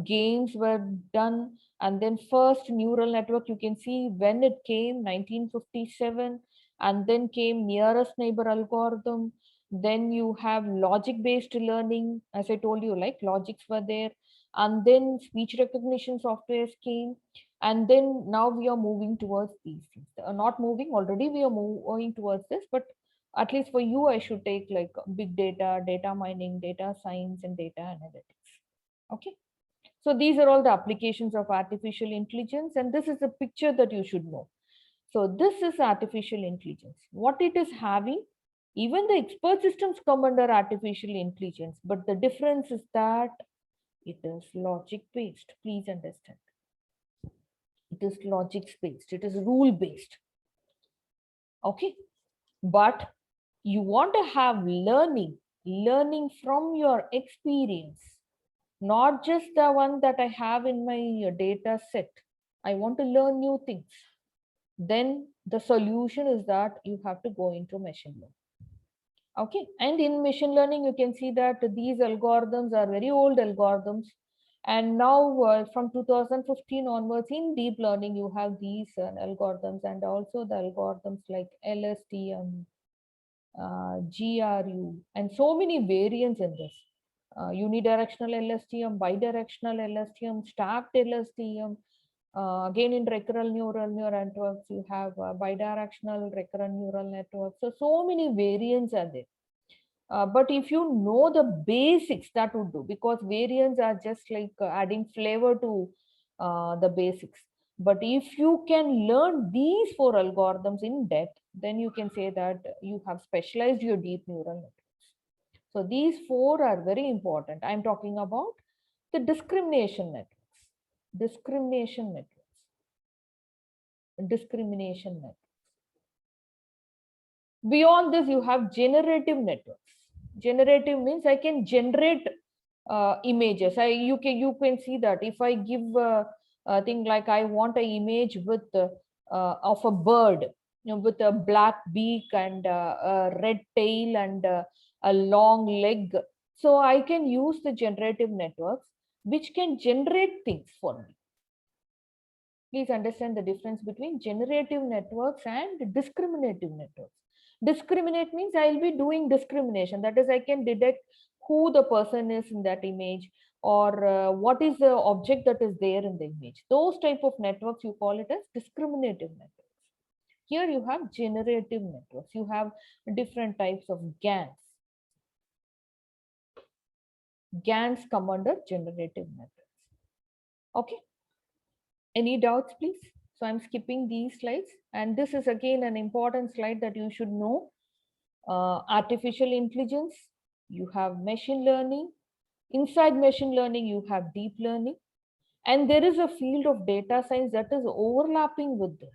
games were done, and then first neural network, you can see when it came, 1957, and then came nearest neighbor algorithm. Then you have logic based learning, as I told you, like logics were there, and then speech recognition softwares came, and then now we are moving towards these things. Not moving, already we are moving towards this, but at least for you, I should take like big data, data mining, data science, and data analytics. Okay. So these are all the applications of artificial intelligence, and this is the picture that you should know. So this is artificial intelligence. What it is having, even the expert systems come under artificial intelligence, but the difference is that it is logic based. Please understand. It is logic based. It is rule based. Okay. But you want to have learning from your experience, not just the one that I have in my data set. I want to learn new things. Then the solution is that you have to go into machine learning. Okay. And in machine learning, you can see that these algorithms are very old algorithms. And now from 2015 onwards, in deep learning, you have these algorithms, and also the algorithms like LSTM, GRU, and so many variants in this. Unidirectional LSTM, bidirectional LSTM, stacked LSTM, Again, in recurrent neural networks, you have bidirectional recurrent neural networks. So many variants are there. But if you know the basics, that would do, because variants are just like adding flavor to the basics. But if you can learn these 4 algorithms in depth, then you can say that you have specialized your deep neural networks. So these 4 are very important. I'm talking about the discrimination networks. Discrimination networks. Discrimination networks. Beyond this, you have generative networks. Generative means I can generate images. You can see that if I give a thing like I want an image with of a bird, with a black beak and a red tail and a long leg. So I can use the generative networks which can generate things for me. Please understand the difference between generative networks and discriminative networks. Discriminate means I'll be doing discrimination. That is, I can detect who the person is in that image, or what is the object that is there in the image. Those type of networks, you call it as discriminative networks. Here you have generative networks. You have different types of GANs. GANs come under generative networks. Okay. Any doubts, please? So I'm skipping these slides. And this is again an important slide that you should know. Artificial intelligence, you have machine learning. Inside machine learning, you have deep learning. And there is a field of data science that is overlapping with this.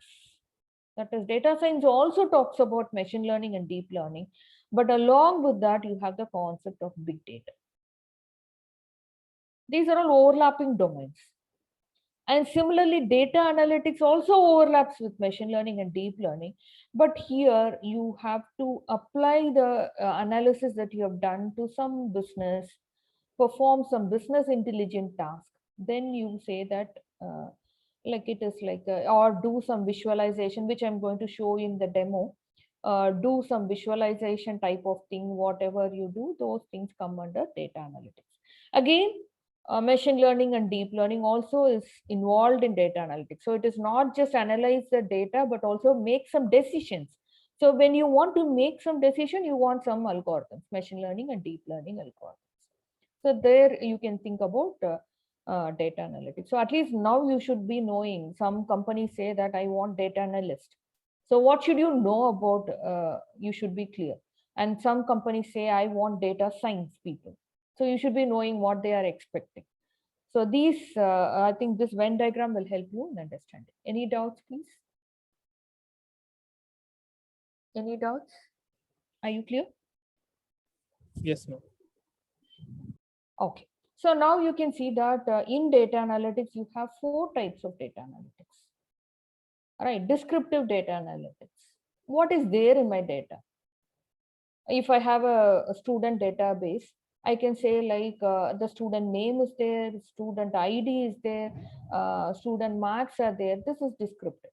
That is, data science also talks about machine learning and deep learning. But along with that, you have the concept of big data. These are all overlapping domains. And similarly, data analytics also overlaps with machine learning and deep learning. But here you have to apply the analysis that you have done to some business, perform some business intelligent task. Then you say that like it is like, or do some visualization, which I'm going to show in the demo. Do some visualization type of thing, whatever you do, those things come under data analytics. Again, machine learning and deep learning also is involved in data analytics. So it is not just analyze the data, but also make some decisions. So when you want to make some decision, you want some algorithms, machine learning and deep learning algorithms. So there you can think about data analytics. So at least now you should be knowing, some companies say that I want data analyst. So what should you know about, you should be clear. And some companies say I want data science people. So you should be knowing what they are expecting. So these, I think this Venn diagram will help you in understanding. Any doubts, please? Any doubts? Are you clear? Yes, ma'am. Okay. So now you can see that in data analytics, you have 4 types of data analytics. All right, descriptive data analytics. What is there in my data? If I have a student database, I can say like the student name is there, student ID is there, student marks are there. This is descriptive.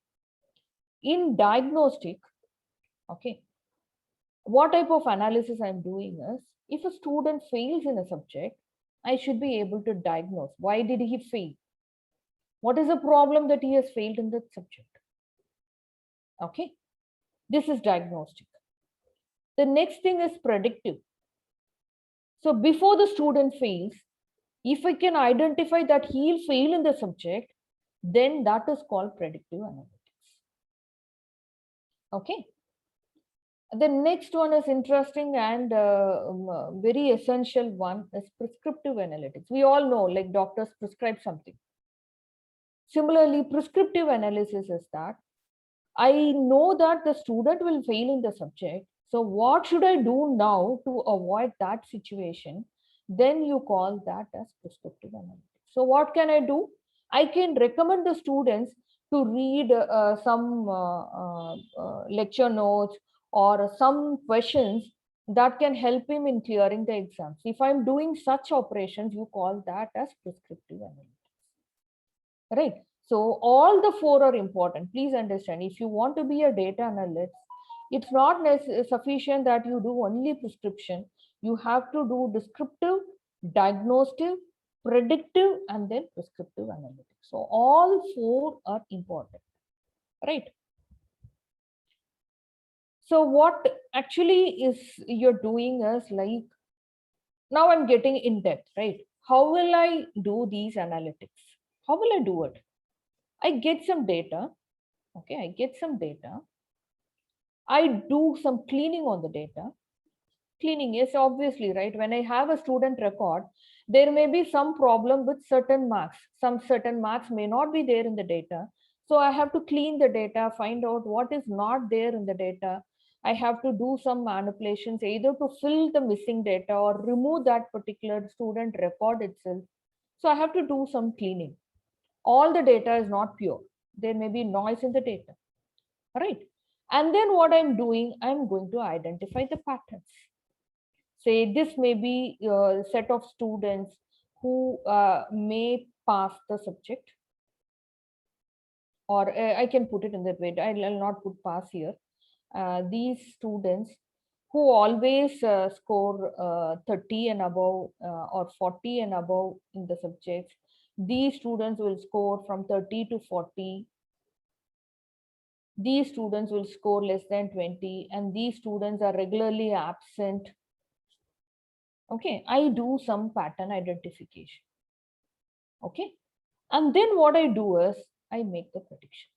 In diagnostic, okay, what type of analysis I'm doing is, if a student fails in a subject, I should be able to diagnose. Why did he fail? What is the problem that he has failed in that subject? Okay, this is diagnostic. The next thing is predictive. So before the student fails, if I can identify that he'll fail in the subject, then that is called predictive analytics. Okay. The next one is interesting and very essential one is prescriptive analytics. We all know, like doctors prescribe something. Similarly, prescriptive analysis is that I know that the student will fail in the subject. So what should I do now to avoid that situation? Then you call that as prescriptive analytics. So what can I do? I can recommend the students to read some lecture notes or some questions that can help him in clearing the exams. If I'm doing such operations, you call that as prescriptive analytics. Right? So all the 4 are important. Please understand, if you want to be a data analyst, it's not sufficient that you do only prescription. You have to do descriptive, diagnostic, predictive, and then prescriptive analytics. So all four are important, right? So what actually is you're doing is like, now I'm getting in depth, right? How will I do these analytics? How will I do it? I get some data. Okay, I get some data. I do some cleaning on the data. Cleaning is obviously, right? When I have a student record, there may be some problem with certain marks. Some certain marks may not be there in the data. So I have to clean the data, find out what is not there in the data. I have to do some manipulations, either to fill the missing data or remove that particular student record itself. So I have to do some cleaning. All the data is not pure. There may be noise in the data, right? And then what I'm doing, I'm going to identify the patterns. Say this may be a set of students who may pass the subject, or I can put it in that way. I'll not put pass here. These students who always score 30 and above or 40 and above in the subjects, these students will score from 30 to 40. These students will score less than 20, and these students are regularly absent. Okay, I do some pattern identification. Okay, and then what I do is I make the predictions.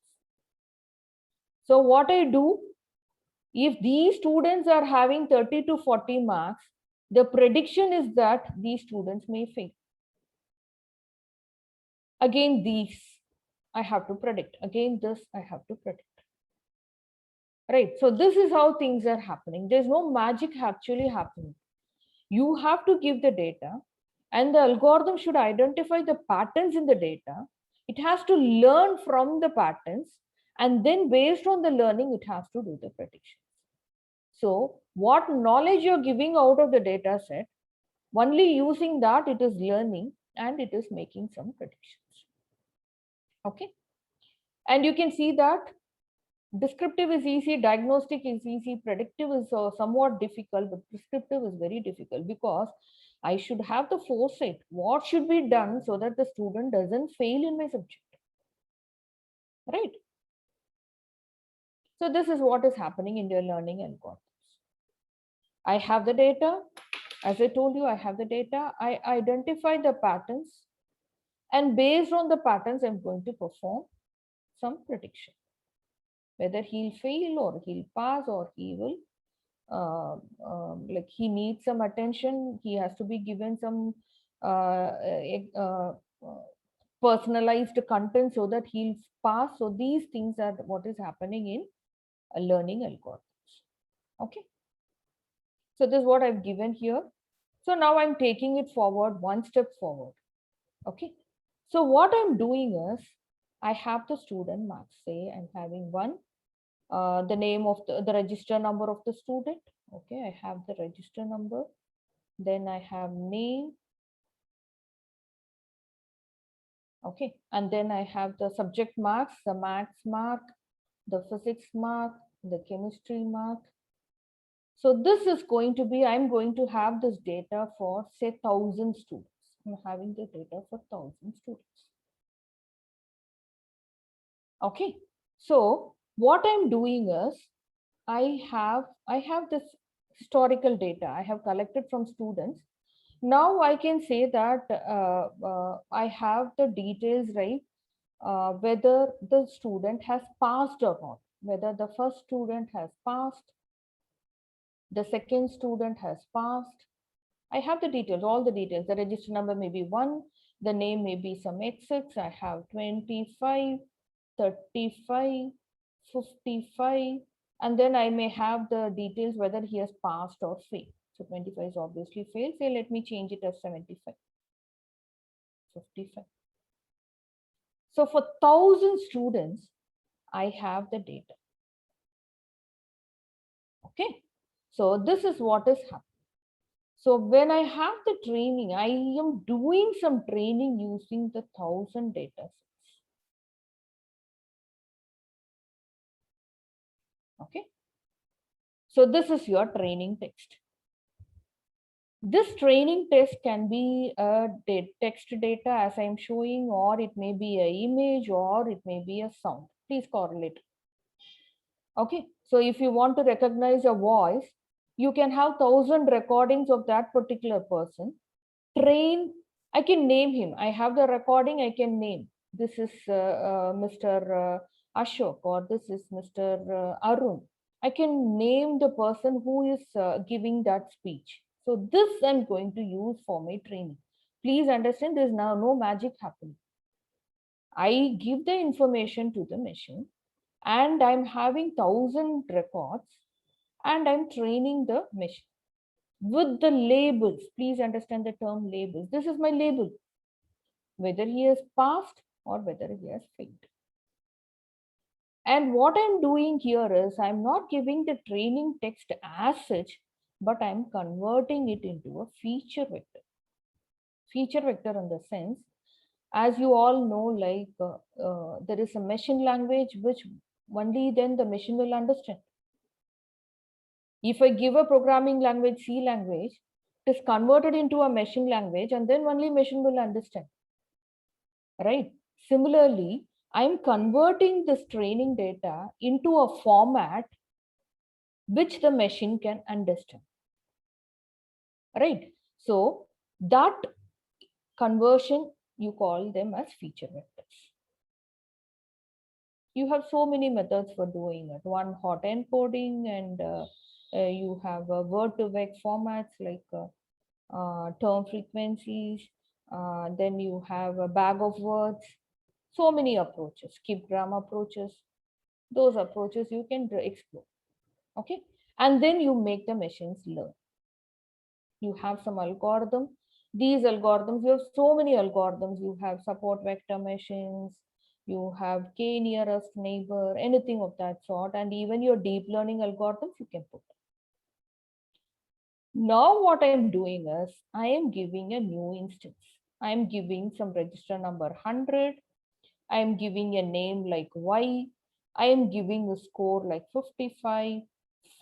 So what I do, if these students are having 30 to 40 marks, the prediction is that these students may fail. Again, these I have to predict. Again, this I have to predict. Right, so this is how things are happening. There's no magic actually happening. You have to give the data, and the algorithm should identify the patterns in the data. It has to learn from the patterns, and then based on the learning, it has to do the predictions. So what knowledge you're giving out of the data set, only using that it is learning and it is making some predictions. Okay, and you can see that descriptive is easy, diagnostic is easy, predictive is somewhat difficult, but prescriptive is very difficult, because I should have the foresight. What should be done so that the student doesn't fail in my subject, right? So this is what is happening in your learning algorithms. I have the data. As I told you, I have the data. I identify the patterns, and based on the patterns, I'm going to perform some prediction. Whether he'll fail or he'll pass, or he will like he needs some attention, he has to be given some personalized content so that he'll pass. So these things are what is happening in a learning algorithms. Okay, so this is what I've given here. So now I'm taking it forward, one step forward. Okay, so what I'm doing is I have the student marks. Say I'm having one, the name of the register number of the student. Okay, I have the register number. Then I have name. Okay, and then I have the subject marks, the maths mark, the physics mark, the chemistry mark. So this is going to be, I'm going to have this data for say 1,000 students. I'm having the data for 1,000 students. Okay, so what I'm doing is I have this historical data I have collected from students. Now I can say that I have the details, right? Whether the student has passed or not, whether the first student has passed, the second student has passed. I have the details, all the details. The register number may be 1, the name may be some XX. I have 25, 35, 55, and then I may have the details whether he has passed or failed. So 25 is obviously failed. Say, let me change it as 75, 55. So for 1,000 students, I have the data. Okay, so this is what is happening. So when I have the training, I am doing some training using the 1,000 data sets. Okay, so this is your training text. This training test can be a text data as I'm showing, or it may be an image, or it may be a sound. Please correlate. Okay, so if you want to recognize a voice, you can have 1,000 recordings of that particular person. Train, I can name him. I have the recording, I can name. This is Mr. Ashok, or this is Mr. Arun. I can name the person who is giving that speech. So this I'm going to use for my training. Please understand, there's now no magic happening. I give the information to the machine, and I'm having 1,000 records, and I'm training the machine with the labels. Please understand the term labels. This is my label, whether he has passed or whether he has failed. And what I'm doing here is I'm not giving the training text as such, but I'm converting it into a feature vector. Feature vector in the sense, as you all know, like there is a machine language which only then the machine will understand. If I give a programming language, C language, it is converted into a machine language, and then only machine will understand. Right? Similarly, I'm converting this training data into a format which the machine can understand. Right? So that conversion, you call them as feature vectors. You have so many methods for doing it. One, hot encoding, and you have word to vec formats like term frequencies. Then you have a bag of words. So many approaches, skip-gram approaches. Those approaches you can explore. Okay, and then you make the machines learn. You have some algorithm. These algorithms, you have so many algorithms. You have support vector machines, you have k nearest neighbor, anything of that sort, and even your deep learning algorithms you can put. Now what I'm doing is I am giving a new instance. I am giving some register number 100. I am giving a name like Y. I am giving a score like 55,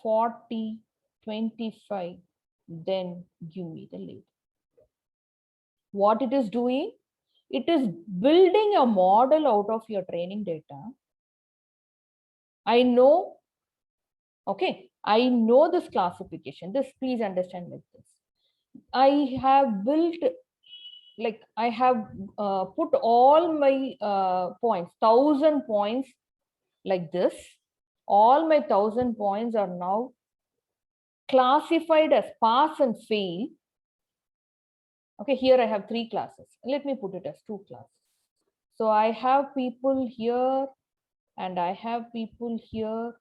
40, 25. Then give me the label. What it is doing? It is building a model out of your training data. I know, okay, I know this classification. This, please understand like this. I have built, like I have put all my points, 1,000 points like this. All my 1,000 points are now classified as pass and fail. Okay, here I have 3 classes. Let me put it as 2 classes. So I have people here and I have people here.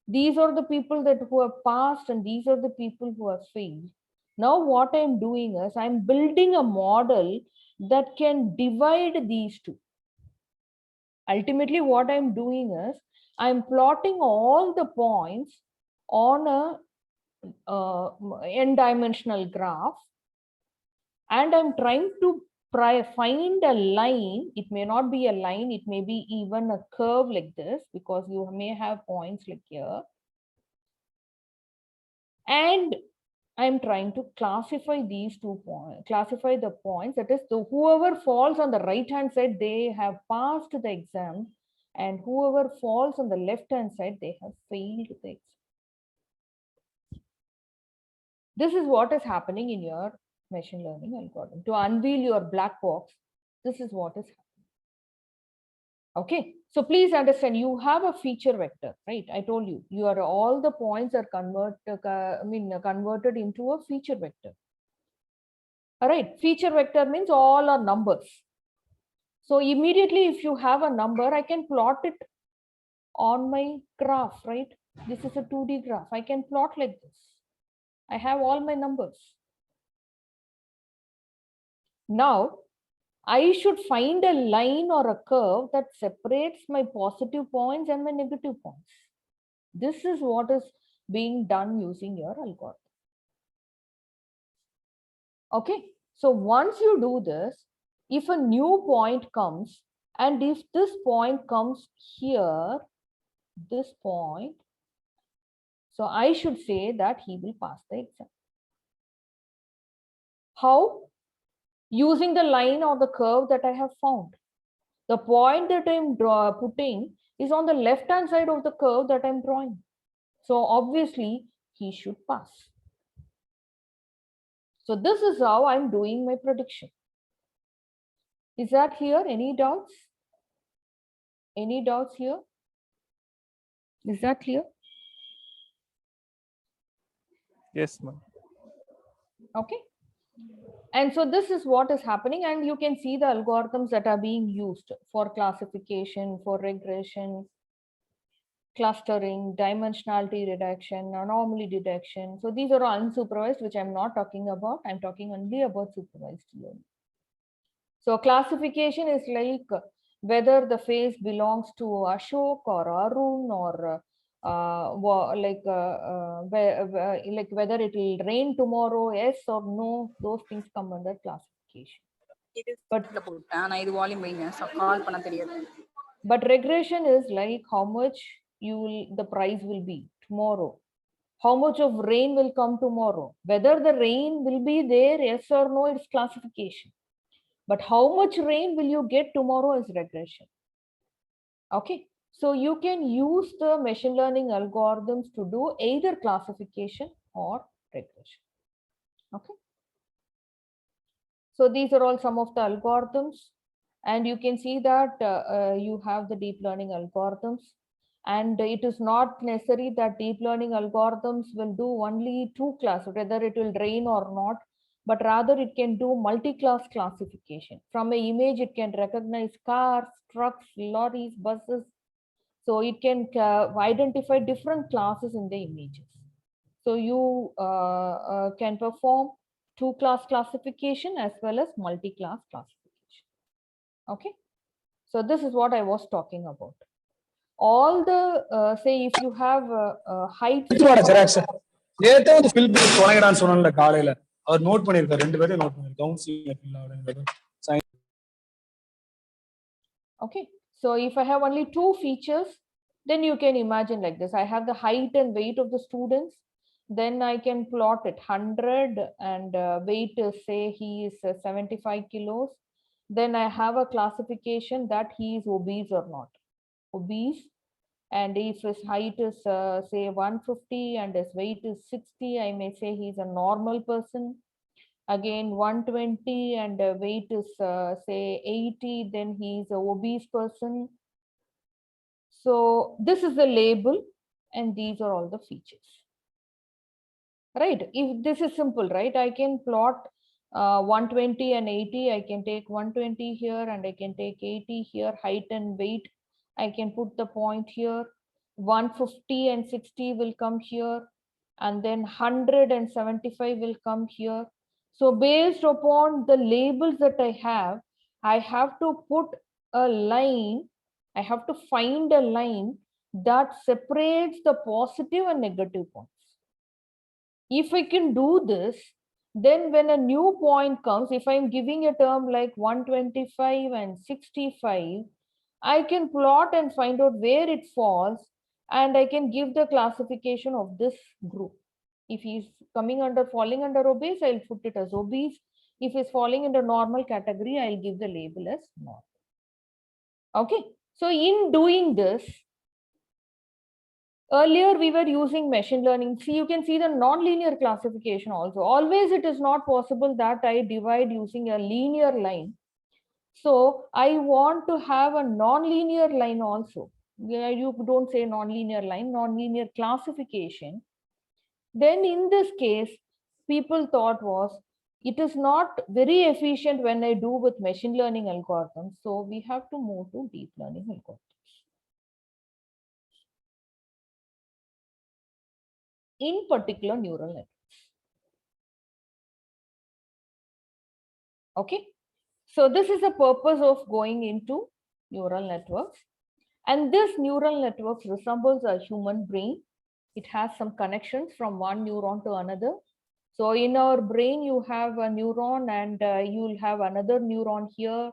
These are the people that who have passed and these are the people who have failed. Now what I'm doing is I'm building a model that can divide these two. Ultimately, what I'm doing is I'm plotting all the points on a n-dimensional graph, and I'm trying to find a line. It may not be a line, it may be even a curve like this, because you may have points like here. And I'm trying to classify these 2 points, classify the points. That is, whoever falls on the right hand side, they have passed the exam, and whoever falls on the left hand side, they have failed the exam. This is what is happening in your machine learning algorithm. To unveil your black box, this is what is happening. Okay, so please understand, you have a feature vector, right? I told you, all the points are converted into a feature vector. All right, feature vector means all are numbers. So immediately, if you have a number, I can plot it on my graph, right? This is a 2D graph. I can plot like this. I have all my numbers. Now, I should find a line or a curve that separates my positive points and my negative points. This is what is being done using your algorithm. Okay, so once you do this, if a new point comes, and if this point comes here, this point, so I should say that he will pass the exam. How? Using the line or the curve that I have found. The point that I'm putting is on the left-hand side of the curve that I'm drawing. So obviously, he should pass. So this is how I'm doing my prediction. Is that here? Any doubts? Any doubts here? Is that clear? Yes, ma'am. Okay. And so this is what is happening, and you can see the algorithms that are being used for classification, for regression, clustering, dimensionality reduction, anomaly detection. So these are unsupervised, which I'm not talking about. I'm talking only about supervised learning. So classification is like whether the face belongs to Ashok or Arun or like whether it will rain tomorrow, yes or no. Those things come under classification. But regression is like how much the price will be tomorrow. How much of rain will come tomorrow? Whether the rain will be there, yes or no, it's classification. But how much rain will you get tomorrow is regression. Okay, so you can use the machine learning algorithms to do either classification or regression. Okay, so these are all some of the algorithms, and you can see that you have the deep learning algorithms, and it is not necessary that deep learning algorithms will do only two classes, whether it will rain or not, but rather it can do multi-class classification. From an image, it can recognize cars, trucks, lorries, buses. So it can identify different classes in the images. So you can perform two-class classification as well as multi-class classification. Okay. So this is what I was talking about. All the, say if you have height. நேத்தே வந்து fill பண்ணி தொலைங்கடான்னு சொன்னேன்ல காலையில அவர் note பண்ணிருக்காரு ரெண்டு பேரும் note பண்ணிருக்காரு. Okay, so if I have only two features, then you can imagine like this. I have the height and weight of the students. Then I can plot it 100 and weight is, say he is 75 kilos. Then I have a classification that he is obese or not. Obese. And if his height is say 150 and his weight is 60, I may say he's a normal person. Again 120 and weight is say 80, then he's a obese person. So this is the label and these are all the features, right? If this is simple, right? I can plot 120 and 80. I can take 120 here and I can take 80 here. Height and weight, I can put the point here. 150 and 60 will come here, and then 100 and 75 will come here. So based upon the labels that I have to put a line. I have to find a line that separates the positive and negative points. If I can do this, then when a new point comes, if I'm giving a term like 125 and 65, I can plot and find out where it falls, and I can give the classification of this group. If he's falling under obese, I'll put it as obese. If he's falling in the normal category, I'll give the label as normal. Okay, so in doing this, earlier we were using machine learning. See, you can see the non-linear classification also. Always it is not possible that I divide using a linear line. So I want to have a non-linear line also. Yeah, you don't say non-linear line, non-linear classification. Then in this case, people thought was, it is not very efficient when I do with machine learning algorithms. So we have to move to deep learning algorithms. In particular, neural networks. Okay. So this is the purpose of going into neural networks. And this neural networks resembles a human brain. It has some connections from one neuron to another. So in our brain, you have a neuron and you'll have another neuron here.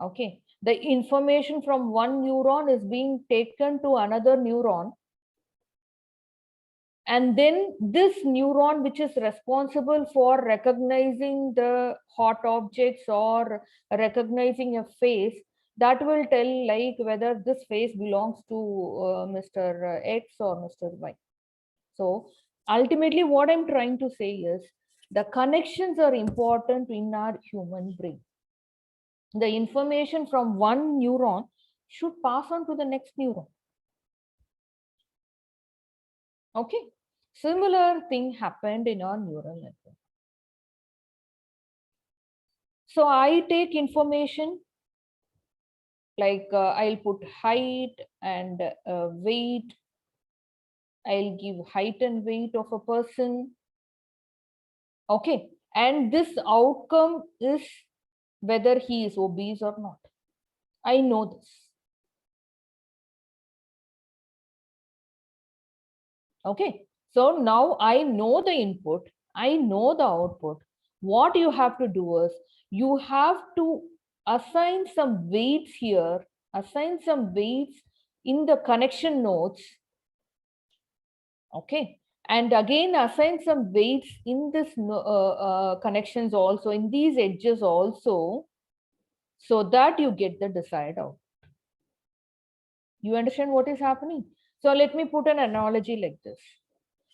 Okay. The information from one neuron is being taken to another neuron. And then this neuron, which is responsible for recognizing the hot objects or recognizing a face, that will tell like whether this face belongs to Mr. X or Mr. Y. So ultimately what I'm trying to say is the connections are important in our human brain. The information from one neuron should pass on to the next neuron. Okay. Similar thing happened in our neural network. So I take information like I'll put height and weight. I'll give height and weight of a person. Okay. And this outcome is whether he is obese or not. I know this. Okay. So now I know the input, I know the output. What you have to do is you have to assign some weights here, assign some weights in the connection nodes. Okay. And again, assign some weights in this connections also, in these edges also, so that you get the desired output. You understand what is happening? So let me put an analogy like this.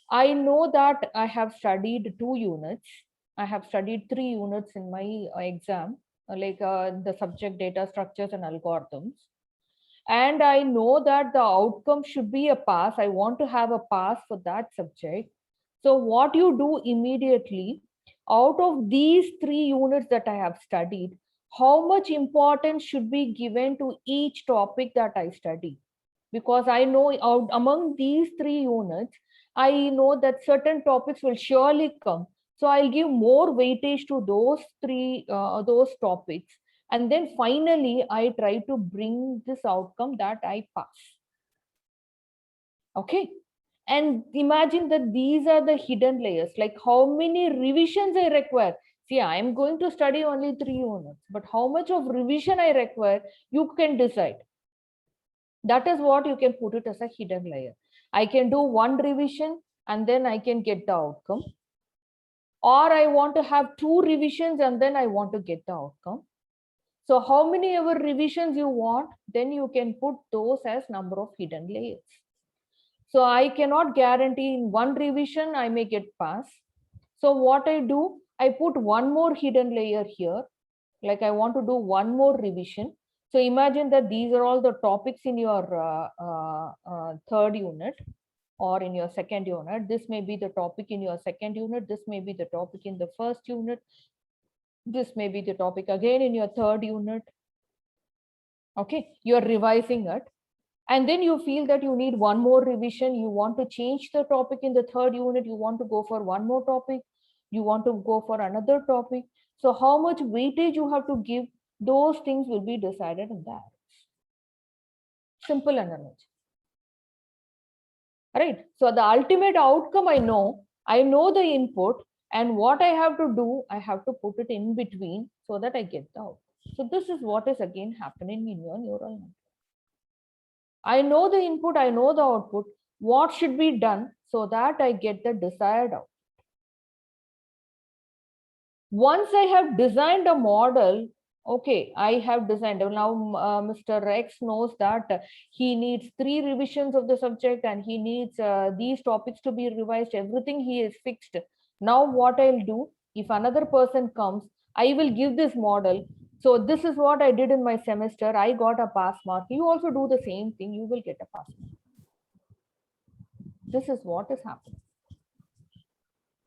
I know that I have studied 2 units. I have studied 3 units in my exam, like the subject data structures and algorithms. And I know that the outcome should be a pass. I want to have a pass for that subject. So what you do immediately, out of these 3 units that I have studied, how much importance should be given to each topic that I study? Because I know out among these 3 units, I know that certain topics will surely come. So I'll give more weightage to those topics. And then finally, I try to bring this outcome that I pass. Okay. And imagine that these are the hidden layers, like how many revisions I require. See, I'm going to study only 3 units, but how much of revision I require, you can decide. That is what you can put it as a hidden layer. I can do 1 revision and then I can get the outcome. Or I want to have 2 revisions and then I want to get the outcome. So how many ever revisions you want, then you can put those as number of hidden layers. So I cannot guarantee in 1 revision I may get pass. So what I do, I put 1 more hidden layer here. Like I want to do 1 more revision. So imagine that these are all the topics in your 3rd unit or in your 2nd unit. This may be the topic in your 2nd unit. This may be the topic in the 1st unit. This may be the topic again in your 3rd unit. Okay, you're revising it. And then you feel that you need 1 more revision. You want to change the topic in the 3rd unit. You want to go for 1 more topic. You want to go for another topic. So how much weightage you have to give, those things will be decided in that. Simple analogy. Right. So the ultimate outcome I know the input, and what I have to do, I have to put it in between so that I get the output. So this is what is again happening in your neural network. I know the input, I know the output, what should be done so that I get the desired output. Once I have designed a model, okay, I have designed, now Mr. X knows that he needs 3 revisions of the subject and he needs these topics to be revised, everything he is fixed. Now what I'll do, if another person comes, I will give this model. So this is what I did in my semester, I got a pass mark. You also do the same thing, you will get a pass mark. This is what is happening.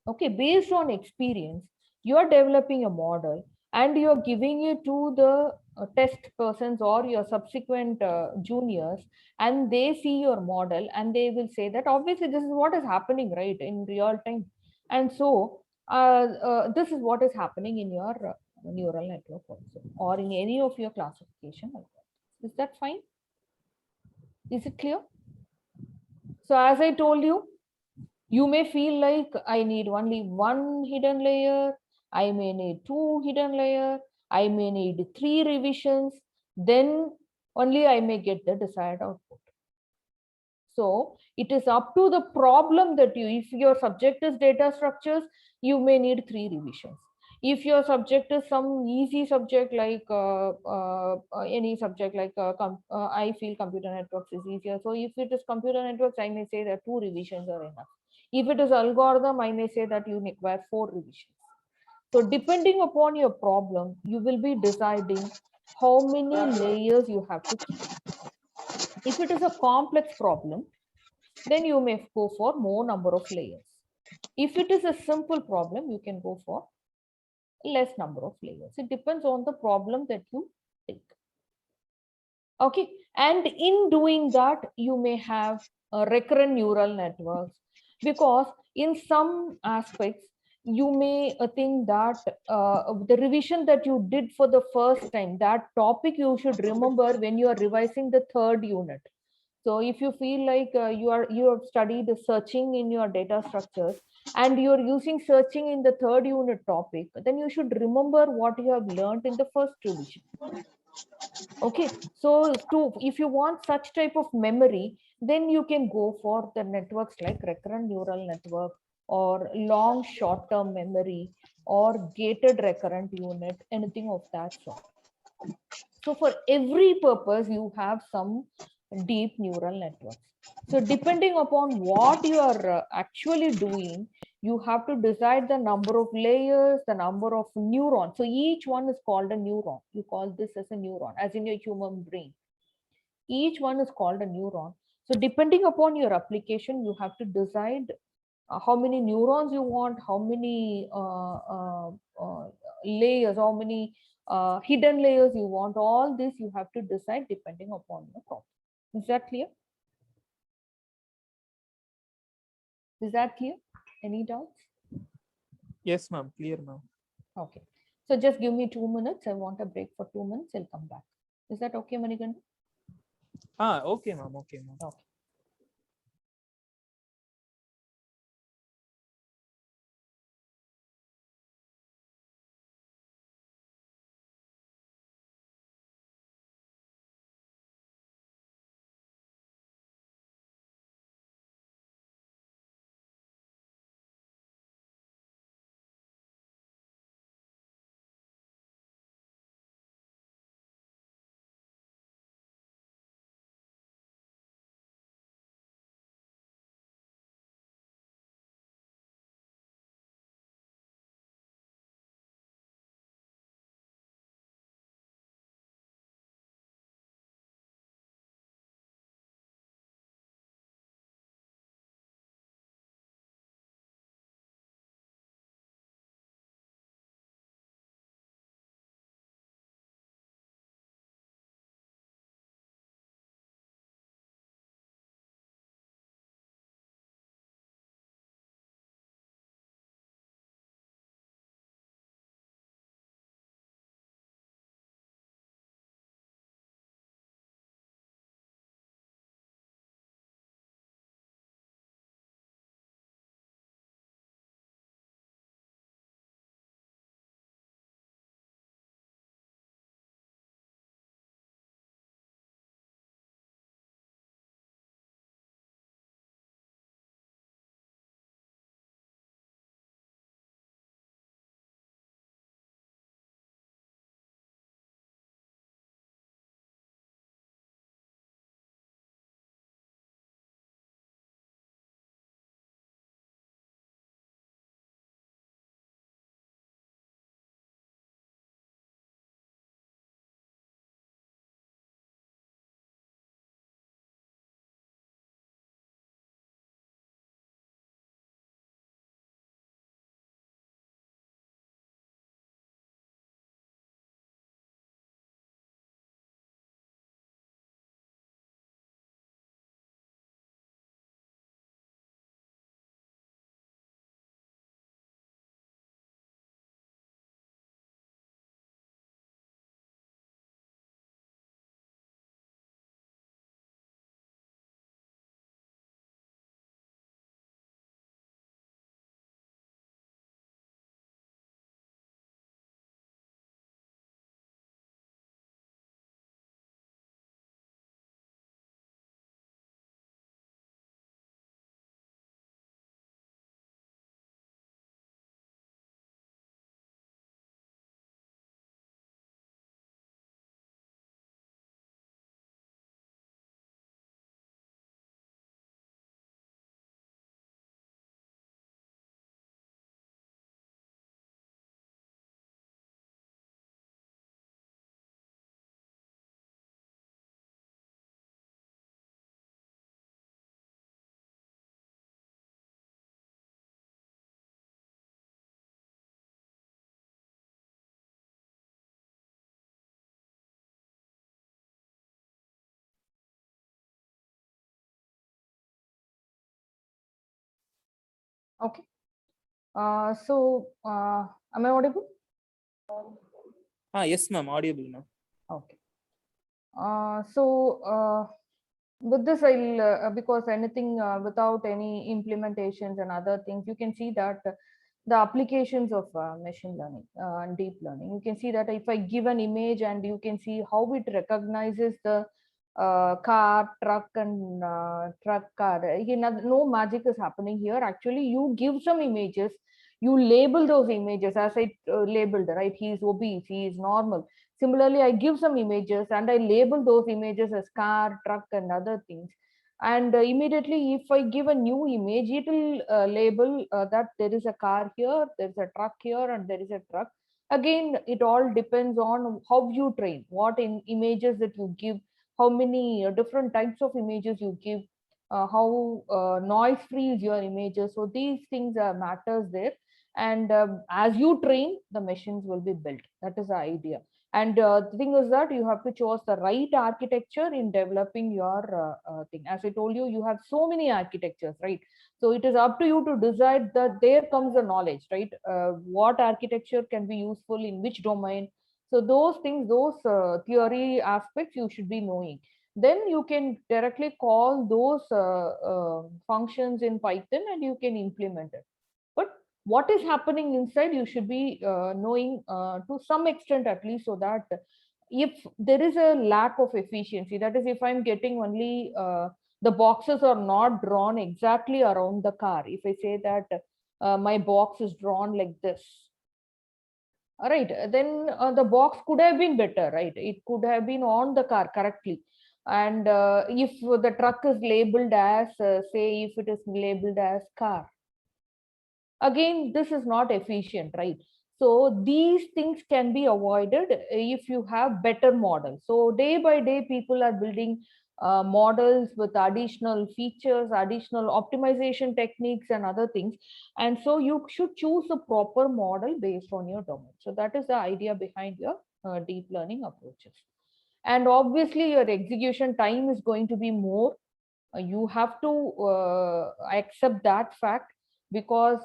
Okay, based on experience, you are developing a model and you are giving it to the test persons or your subsequent juniors, and they see your model and they will say that obviously this is what is happening right in real time. And so this is what is happening in your neural network also, or in any of your classification algorithms. Is that fine? Is it clear? So as I told you, you may feel like I need only 1 hidden layer, I may need 2 hidden layer, I may need 3 revisions, then only I may get the desired output. So it is up to the problem that if your subject is data structures, you may need 3 revisions. If your subject is some easy subject like any subject like I feel computer networks is easier. So if it is computer networks, I may say that 2 revisions are enough. If it is algorithm, I may say that you require 4 revisions. So depending upon your problem, you will be deciding how many layers you have to keep. If it is a complex problem, then you may go for more number of layers. If it is a simple problem, you can go for less number of layers. It depends on the problem that you take. Okay, and in doing that, you may have recurrent neural networks, because in some aspects, you may think that the revision that you did for the first time, that topic you should remember when you are revising the third unit. So if you feel like you have studied the searching in your data structures and you're using searching in the third unit topic, then you should remember what you have learned in the first revision. Okay, so if you want such type of memory, then you can go for the networks like recurrent neural network or long short-term memory or gated recurrent unit, anything of that sort. So for every purpose, you have some deep neural networks. So depending upon what you are actually doing, you have to decide the number of layers, the number of neurons. So each one is called a neuron. You call this as a neuron, as in your human brain. Each one is called a neuron. So depending upon your application, you have to decide how many neurons you want, how many layers, how many hidden layers you want. All this you have to decide depending upon the problem. Is that clear? Is that clear? Any doubts? Yes, ma'am. Clear, ma'am. Okay. So just give me 2 minutes. I want a break for 2 minutes. I'll come back. Is that okay, Manikanda? Okay, ma'am. Okay, ma'am. Okay. Okay. So am I audible? Yes, ma'am. Audible now. Okay. With this, I'll because anything without any implementations and other things, you can see that the applications of machine learning and deep learning. You can see that if I give an image and you can see how it recognizes the car, truck, and truck car. Again, no magic is happening here. Actually, you give some images, you label those images as I labeled, right? He is obese, he is normal. Similarly, I give some images and I label those images as car, truck, and other things. And immediately, if I give a new image, it will label that there is a car here, there's a truck here, and there is a truck. Again, it all depends on how you train, what images that you give, how many different types of images you give, how noise free is your images. So these things matters there. And as you train, the machines will be built. That is the idea. And the thing is that you have to choose the right architecture in developing your thing. As I told you, you have so many architectures, right? So it is up to you to decide that there comes the knowledge, right? What architecture can be useful in which domain. So those things, those theory aspects you should be knowing. Then you can directly call those functions in Python and you can implement it. But what is happening inside, you should be knowing to some extent at least, so that if there is a lack of efficiency, that is, if I'm getting only the boxes are not drawn exactly around the car. If I say that my box is drawn like this, all right, then the box could have been better, right? It could have been on the car correctly. And if the truck is labeled as say if it is labeled as car, again, this is not efficient, right? So these things can be avoided if you have better models. So day by day, people are building models with additional features, additional optimization techniques, and other things. And so you should choose a proper model based on your domain. So that is the idea behind your deep learning approaches. And obviously, your execution time is going to be more. You have to accept that fact, because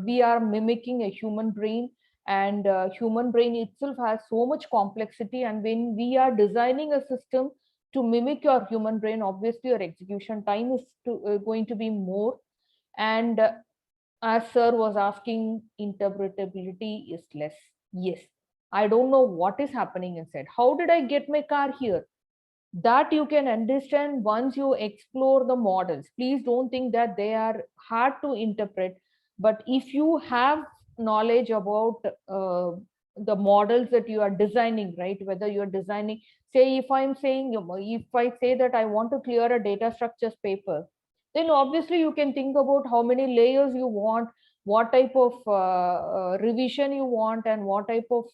we are mimicking a human brain, and human brain itself has so much complexity. And when we are designing a system to mimic your human brain, obviously your execution time is going to be more. And as sir was asking, interpretability is less. Yes, I don't know what is happening inside. How did I get my car here? That you can understand once you explore the models. Please don't think that they are hard to interpret. But if you have knowledge about the models that you are designing, right? Whether you're designing, say, if I'm saying, if I say that I want to clear a data structures paper, then obviously you can think about how many layers you want, what type of revision you want, and what type of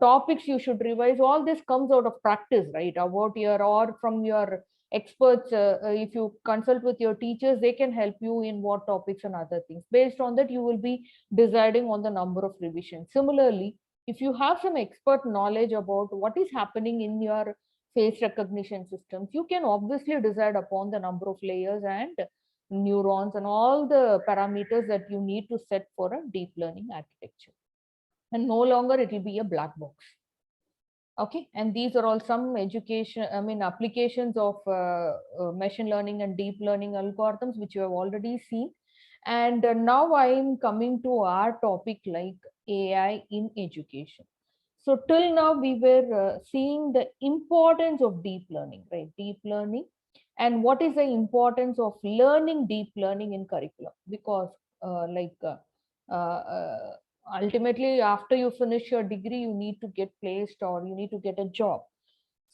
topics you should revise. All this comes out of practice, right? About your, or from your experts. If you consult with your teachers, they can help you in what topics and other things. Based on that, you will be deciding on the number of revisions. Similarly, if you have some expert knowledge about what is happening in your face recognition systems, you can obviously decide upon the number of layers and neurons and all the parameters that you need to set for a deep learning architecture. And no longer it will be a black box. Okay, and these are all some applications of machine learning and deep learning algorithms, which you have already seen. And now I am coming to our topic, like AI in education. So till now we were seeing the importance of deep learning, right? Deep learning, and what is the importance of learning deep learning in curriculum? Because ultimately, after you finish your degree, you need to get placed or you need to get a job.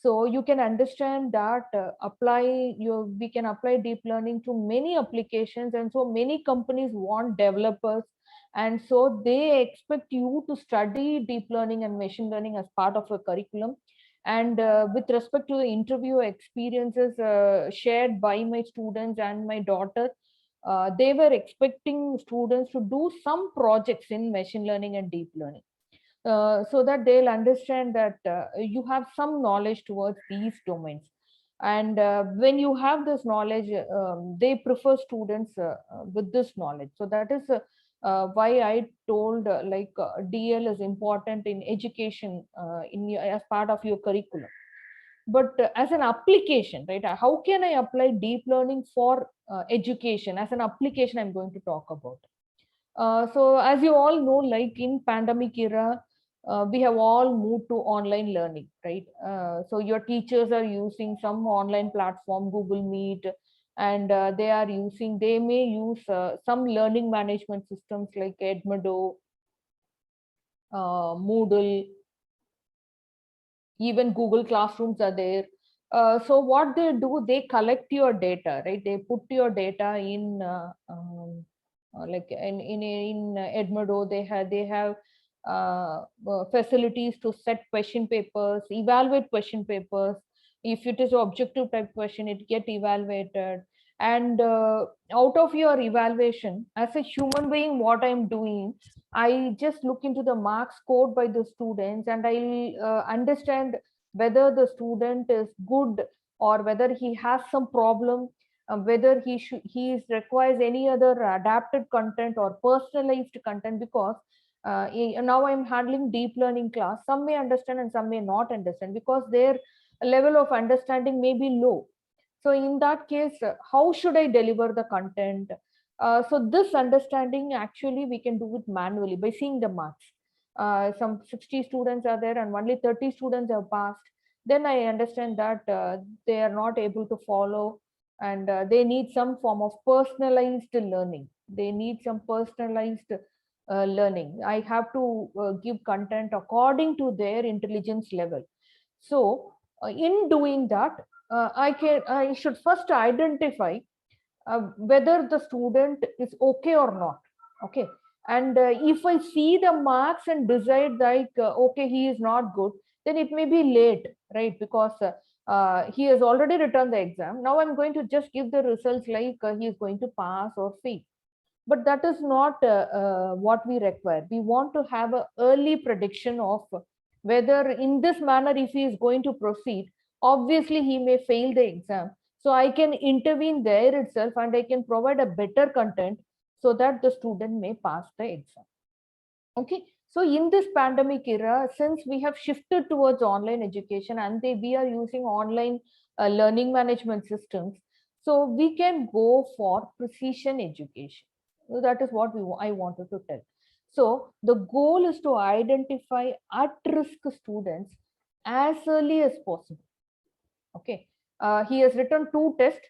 So you can understand that we can apply deep learning to many applications, and so many companies want developers, and so they expect you to study deep learning and machine learning as part of a curriculum. And with respect to the interview experiences shared by my students and my daughter, they were expecting students to do some projects in machine learning and deep learning, so that they'll understand that you have some knowledge towards these domains. And when you have this knowledge, they prefer students with this knowledge. So that is why I told DL is important in education as part of your curriculum. But as an application, right, how can I apply deep learning for education? As an application, I'm going to talk about. So as you all know, like in pandemic era, we have all moved to online learning, right? So your teachers are using some online platform, Google Meet, and they may use some learning management systems like Edmodo, Moodle, even Google Classrooms are there. So what they do, they collect your data, right? They put your data in like in Edmodo. They have facilities to set question papers, evaluate question papers. If it is objective type question, it get evaluated. And out of your evaluation, as a human being, what I'm doing, I just look into the marks scored by the students, and I'll understand whether the student is good or whether he has some problem, whether he requires any other adapted content or personalized content. Because now I'm handling deep learning class. Some may understand and some may not understand because their level of understanding may be low. So in that case, how should I deliver the content? So this understanding, actually we can do it manually by seeing the marks. Some 60 students are there and only 30 students have passed. Then I understand that they are not able to follow, and they need some form of personalized learning. They need some personalized learning. I have to give content according to their intelligence level. So in doing that, I should first identify whether the student is okay or not. Okay. And if I see the marks and decide like okay, he is not good, then it may be late, right? Because he has already written the exam. Now I'm going to just give the results like he is going to pass or fail. But that is not what we require. We want to have an early prediction of whether in this manner, if he is going to proceed, obviously he may fail the exam. So I can intervene there itself and I can provide a better content so that the student may pass the exam. Okay. So in this pandemic era, since we have shifted towards online education and we are using online learning management systems, so we can go for precision education. So that is what I wanted to tell. So the goal is to identify at-risk students as early as possible. Okay. He has written 2 tests.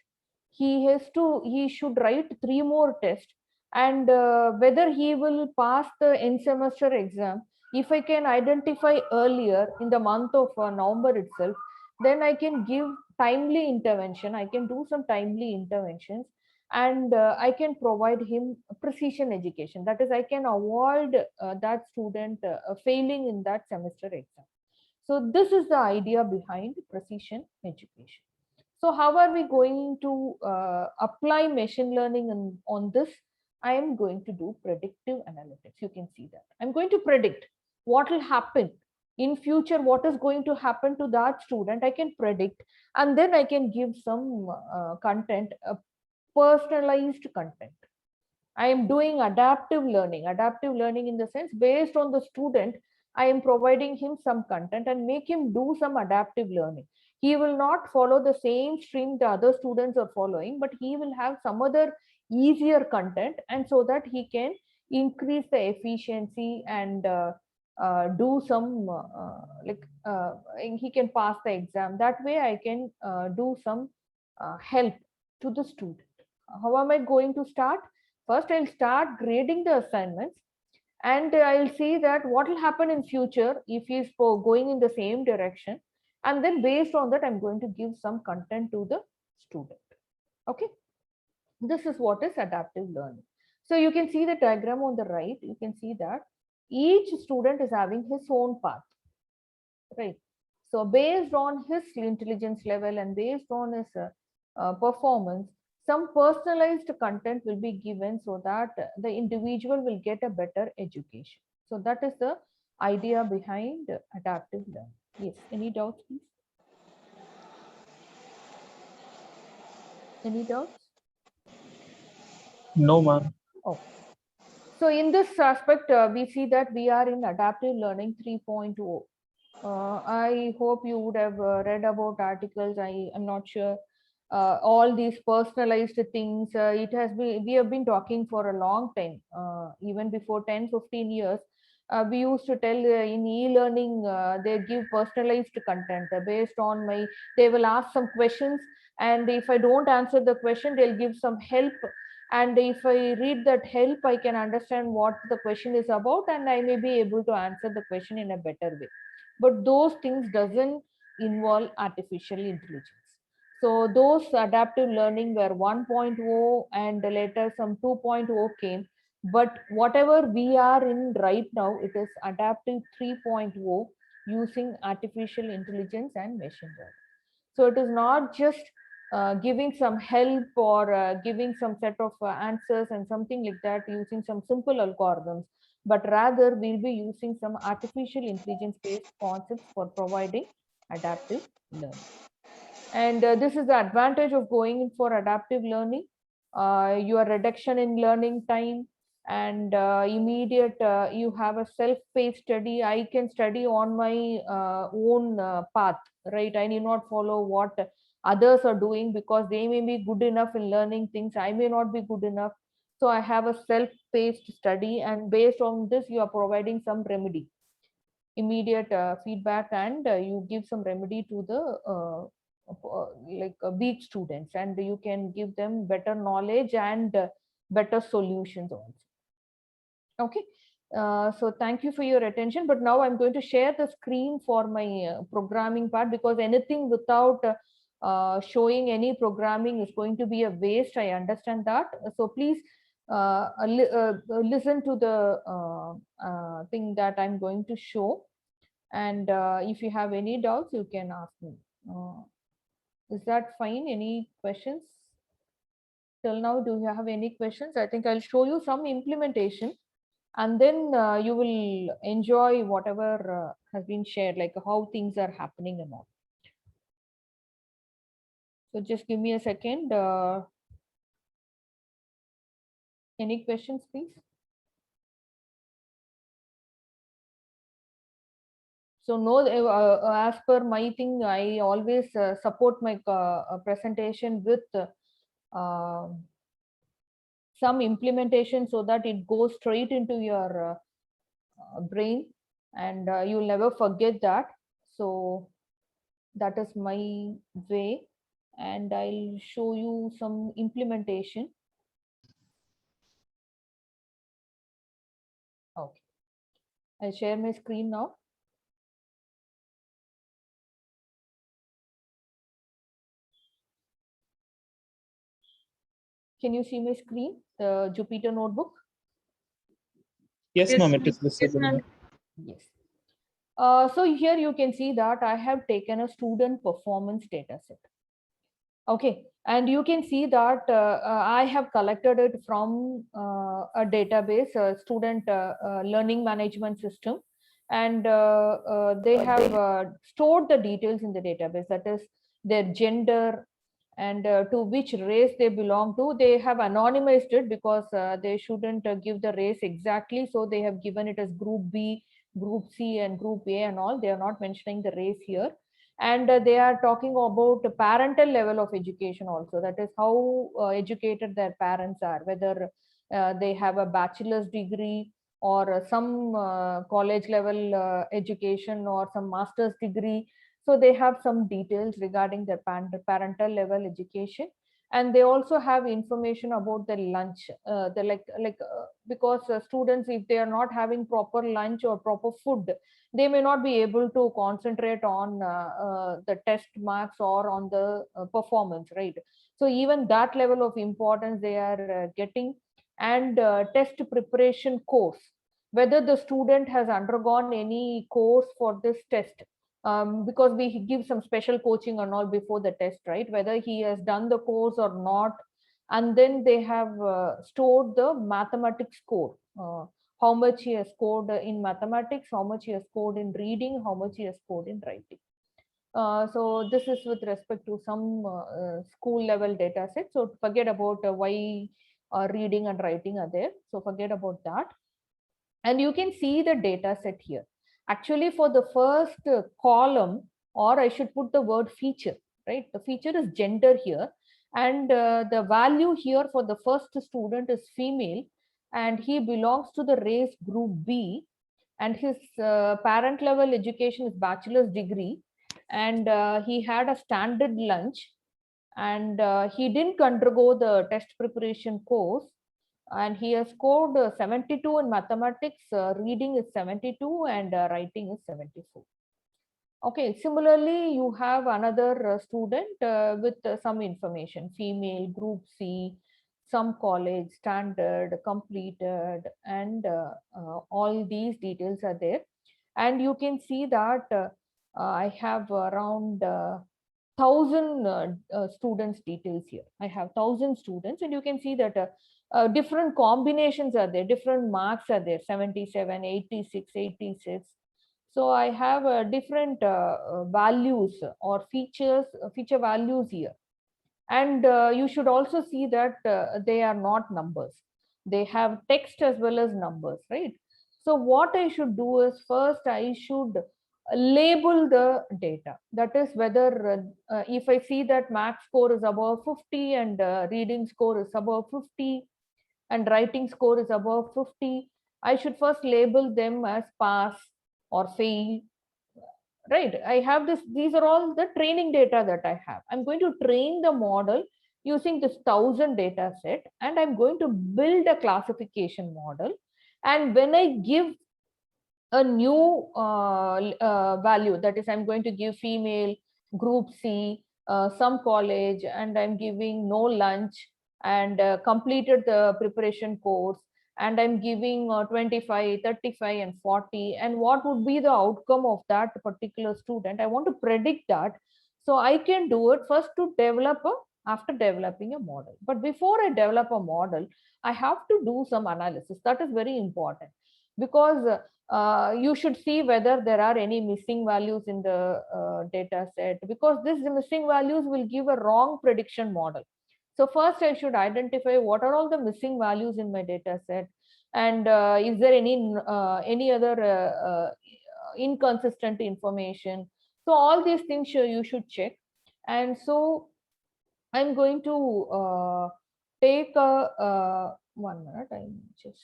He should write 3 more tests. And whether he will pass the end semester exam, if I can identify earlier in the month of November itself, then I can give timely intervention. I can do some timely interventions, and I can provide him precision education. That is, I can avoid that student failing in that semester exam. So this is the idea behind precision education. So how are we going to apply machine learning on this? I am going to do predictive analytics. You can see that. I'm going to predict what will happen in future, what is going to happen to that student. I can predict, and then I can give some content, personalized content. I am doing adaptive learning in the sense based on the student, I am providing him some content and make him do some adaptive learning. He will not follow the same stream the other students are following, but he will have some other easier content, and so that he can increase the efficiency and do some he can pass the exam. That way I can do some help to the student. How am I going to start? First, I'll start grading the assignments, and I'll see that what will happen in future if he's going in the same direction. And then based on that, I'm going to give some content to the student. Okay. This is what is adaptive learning. So you can see the diagram on the right. You can see that each student is having his own path, right? So based on his intelligence level and based on his performance, some personalized content will be given so that the individual will get a better education. So that is the idea behind adaptive learning. Yes, any doubts, please? Any doubts? No, ma'am. Oh. So in this aspect, we see that we are in adaptive learning 3.0. I hope you would have read about articles. I am not sure. All these personalized things, we have been talking for a long time, even before 10-15 years. We used to tell in e-learning, they give personalized content based on they will ask some questions, and if I don't answer the question, they'll give some help, and if I read that help, I can understand what the question is about, and I may be able to answer the question in a better way. But those things doesn't involve artificial intelligence. So those adaptive learning were 1.0, and later some 2.0 came. But whatever we are in right now, it is adaptive 3.0 using artificial intelligence and machine learning. So it is not just giving some help or giving some set of answers and something like that using some simple algorithms, but rather we'll be using some artificial intelligence based concepts for providing adaptive learning. And this is the advantage of going in for adaptive learning. Your reduction in learning time, and immediate, you have a self-paced study. I can study on my own path, right? I need not follow what others are doing, because they may be good enough in learning things, I may not be good enough. So I have a self-paced study, and based on this, you are providing some remedy, immediate feedback, and you give some remedy to the weak students, and you can give them better knowledge and better solutions also. Okay. So thank you for your attention, but now I'm going to share the screen for my programming part, because anything without showing any programming is going to be a waste. I understand that. So please listen to the thing that I'm going to show, and if you have any doubts, you can ask me. Is that fine? Any questions till now? Do you have any questions? I think I'll show you some implementation, and then you will enjoy whatever has been shared, like how things are happening and all. So just give me a second. Any questions, please? So no, as per my thing, I always support my presentation with some implementation, so that it goes straight into your brain, and you'll never forget that. So that is my way, and I'll show you some implementation. Okay, I'll share my screen now. Can you see my screen, the Jupyter notebook? Yes, Yes, ma'am. It ma'am. is visible. ma'am. Yes. So here you can see that I have taken a student performance data set. Okay, and you can see that I have collected it from a database, a student learning management system, and they have stored the details in the database, that is their gender and to which race they belong to. They have anonymized it, because they shouldn't give the race exactly, so they have given it as group B, group C, and group A and all. They are not mentioning the race here. And they are talking about the parental level of education also, that is how educated their parents are, whether they have a bachelor's degree or some college level education or some master's degree. So they have some details regarding their parental level education, and they also have information about the lunch, because students, if they are not having proper lunch or proper food, they may not be able to concentrate on the test marks or on the performance, right? So even that level of importance they are getting. And test preparation course, whether the student has undergone any course for this test, because we give some special coaching and all before the test, right? Whether he has done the course or not. And then they have stored the mathematics score, how much he has scored in mathematics, how much he has scored in reading, how much he has scored in writing. So this is with respect to some school level data set. So forget about why reading and writing are there. So forget about that. And you can see the data set here. Actually, for the first column, or I should put the word feature, right? The feature is gender here. And the value here for the first student is female, and he belongs to the race group B, and his parent level education is bachelor's degree, and he had a standard lunch, and he didn't undergo the test preparation course, and he has scored 72 in mathematics, reading is 72, and writing is 74. Okay, similarly, you have another student with some information, female, group C, some college, standard, completed, and all these details are there. And you can see that I have around 1,000 students details here. I have 1,000 students, and you can see that different combinations are there, different marks are there, 77, 86, 86. So I have different values or feature values here. And you should also see that they are not numbers. They have text as well as numbers, right? So what I should do is, first I should label the data. That is whether if I see that math score is above 50 and reading score is above 50 and writing score is above 50, I should first label them as pass or fail, right? I have this, these are all the training data that I have. I'm going to train the model using this 1,000 data set, and I'm going to build a classification model. And when I give a new value, that is, I'm going to give female, group C, some college, and I'm giving no lunch, and completed the preparation course, and I'm giving 25, 35, and 40, and what would be the outcome of that particular student. I want to predict that. So I can do it first to develop after developing a model. But before I develop a model, I have to do some analysis. That is very important, because you should see whether there are any missing values in the data set, because these missing values will give a wrong prediction model. So first I should identify what are all the missing values in my data set, and is there any other inconsistent information. So all these things you should check. And so I'm going to take a 1 minute. I'm just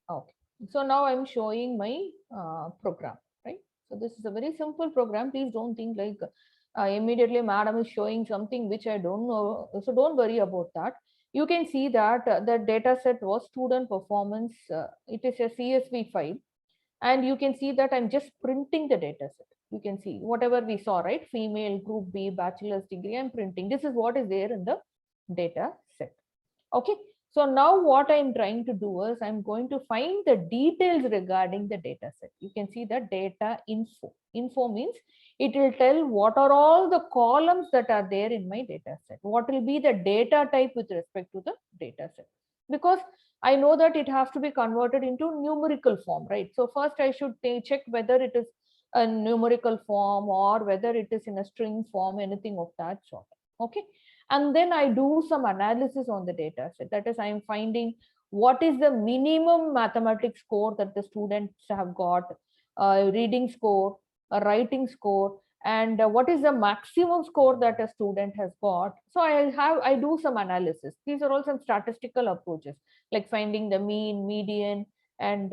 okay. So now I'm showing my program, right? So this is a very simple program. Please don't think like immediately madam is showing something which I don't know. So don't worry about that. You can see that the data set was student performance. It is a CSV file. And you can see that I'm just printing the data set. You can see whatever we saw, right? Female, group B, bachelor's degree, I'm printing. This is what is there in the data set. Okay. So now what I'm trying to do is I'm going to find the details regarding the data set. You can see the data info. Info means it will tell what are all the columns that are there in my data set. What will be the data type with respect to the data set. Because I know that it has to be converted into numerical form, right? So first I should check whether it is a numerical form or whether it is in a string form, anything of that sort. Okay. And then I do some analysis on the data set. That is, I am finding what is the minimum mathematics score that the students have got, reading score, a writing score, and what is the maximum score that a student has got. So I do some analysis. These are all some statistical approaches, like finding the mean, median, and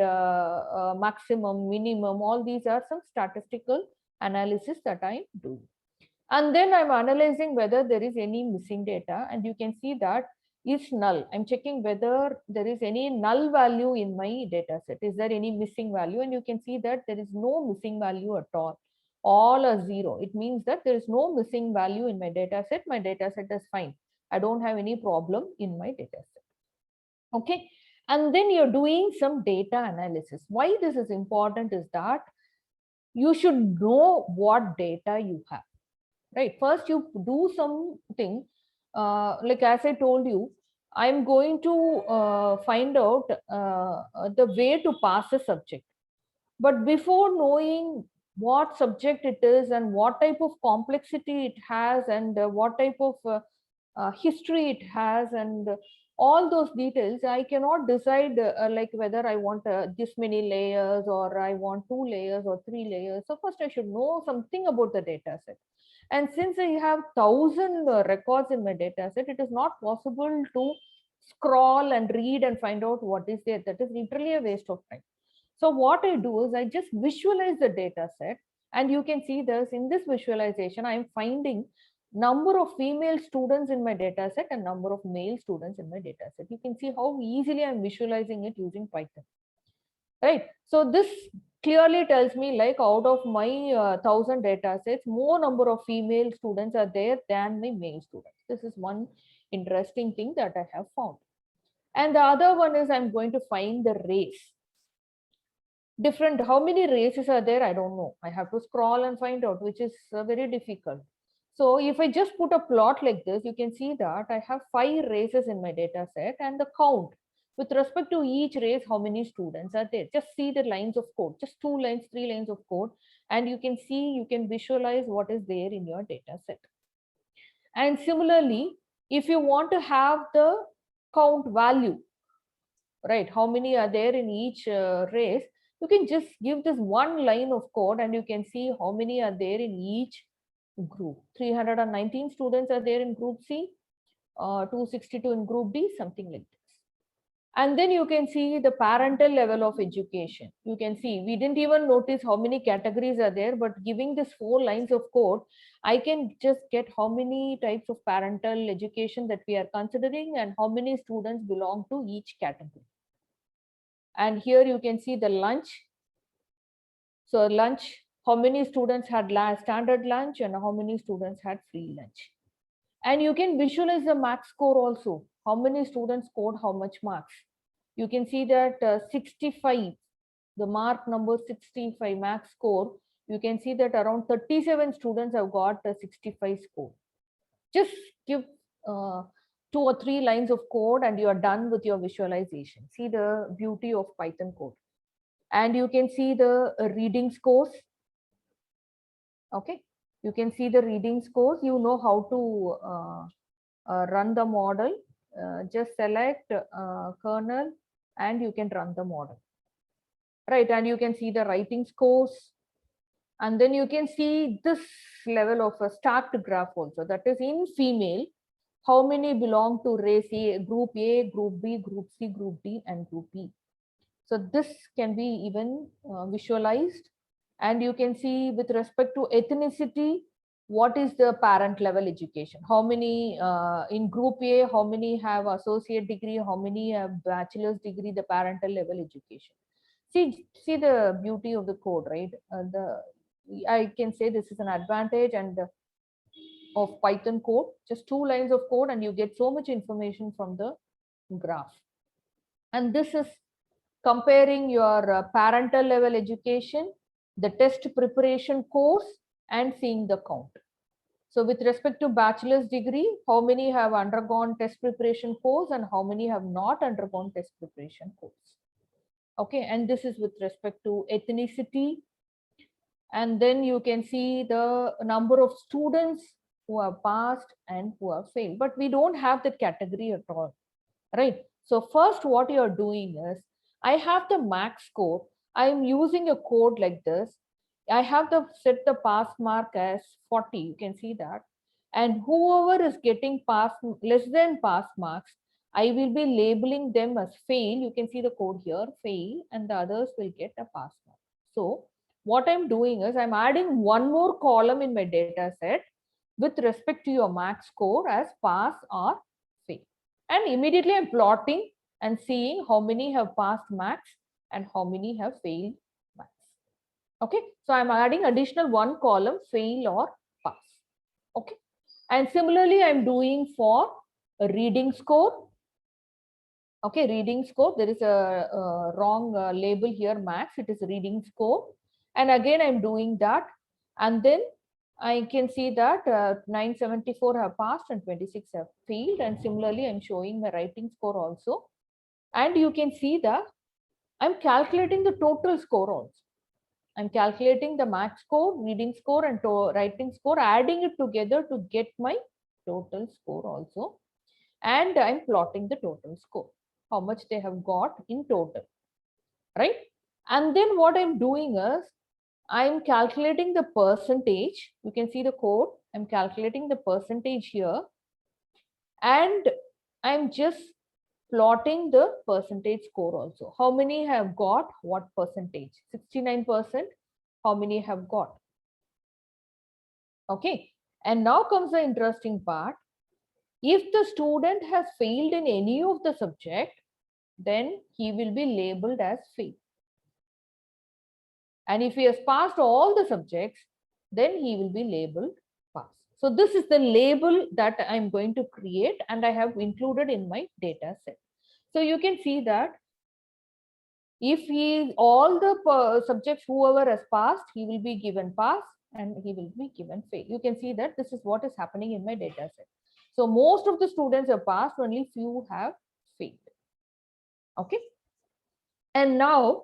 maximum, minimum. All these are some statistical analysis that I do. And then I'm analyzing whether there is any missing data, and you can see that is null. I'm checking whether there is any null value in my data set. Is there any missing value? And you can see that there is no missing value at all are 0. It means that there is no missing value in my data set. My data set is fine. I don't have any problem in my data set. Okay. And then you're doing some data analysis. Why this is important is that you should know what data you have. right? First, you do something, like as I told you, I'm going to find out the way to pass a subject. But before knowing what subject it is and what type of complexity it has and what type of history it has and all those details, I cannot decide like whether I want this many layers or I want 2 layers or 3 layers. So first I should know something about the data set. And since I have 1,000 records in my data set, it is not possible to scroll and read and find out what is there. That is literally a waste of time. So what I do is I just visualize the data set, and you can see this in this visualization. I am finding number of female students in my data set and number of male students in my data set. You can see how easily I'm visualizing it using Python, right? So this clearly tells me like out of my 1,000 data sets, more number of female students are there than my male students. This is one interesting thing that I have found. And the other one is I'm going to find the race. Different, how many races are there? I don't know. I have to scroll and find out, which is very difficult. So if I just put a plot like this, you can see that I have 5 races in my data set and the count with respect to each race, how many students are there. Just see the lines of code, just 2 lines, 3 lines of code, and you can see, you can visualize what is there in your data set. And similarly, if you want to have the count value, right, how many are there in each race, you can just give this one line of code and you can see how many are there in each group. 319 students are there in group C, 262 in group D, something like this. And then you can see the parental level of education. You can see we didn't even notice how many categories are there, but giving this 4 lines of code, I can just get how many types of parental education that we are considering and how many students belong to each category. And here you can see the lunch. So lunch, how many students had standard lunch and how many students had free lunch. And you can visualize the max score also. How many students scored how much marks. You can see that 65, the mark number 65 max score, you can see that around 37 students have got a 65 score. Just give 2 or 3 lines of code and you are done with your visualization. See the beauty of Python code. And you can see the reading scores. Okay, you can see the reading scores. You know how to run the model. Just select kernel and you can run the model, right? And you can see the writing scores, and then you can see this level of a stacked graph also, that is in female, how many belong to race A, group A, group B, group C, group D, and group E. So this can be even visualized, and you can see with respect to ethnicity, what is the parent level education, how many in group A, how many have associate degree, how many have bachelor's degree, the parental level education. See the beauty of the code, right? I can say this is an advantage and of Python code, just 2 lines of code and you get so much information from the graph. And this is comparing your parental level education, the test preparation course, and seeing the count. So with respect to bachelor's degree, how many have undergone test preparation course and how many have not undergone test preparation course. Okay, and this is with respect to ethnicity. And then you can see the number of students who have passed and who have failed, but we don't have that category at all, right? So first what you're doing is, I have the max score. I'm using a code like this. I have to set the pass mark as 40. You can see that. And whoever is getting pass less than pass marks, I will be labeling them as fail. You can see the code here, fail, and the others will get a pass mark. So what I'm doing is I'm adding one more column in my data set with respect to your max score as pass or fail. And immediately I'm plotting and seeing how many have passed max and how many have failed max. Okay, so I'm adding additional one column, fail or pass. Okay, and similarly I'm doing for a reading score. Okay, reading score, there is a wrong label here, max, it is reading score. And again I'm doing that, and then I can see that 974 have passed and 26 have failed. And similarly, I'm showing my writing score also. And you can see that I'm calculating the total score also. I'm calculating the math score, reading score, and writing score, adding it together to get my total score also. And I'm plotting the total score, how much they have got in total, right? And then what I'm doing is I'm calculating the percentage. You can see the code. I'm calculating the percentage here. And I'm just plotting the percentage score also. How many have got what percentage? 69%. How many have got? Okay. And now comes the interesting part. If the student has failed in any of the subject, then he will be labeled as fail. And if he has passed all the subjects, then he will be labeled pass. So this is the label that I'm going to create and I have included in my data set. So you can see that if he all the subjects whoever has passed, he will be given pass and he will be given fail. You can see that this is what is happening in my data set. So most of the students have passed, only few have failed. Okay. And now,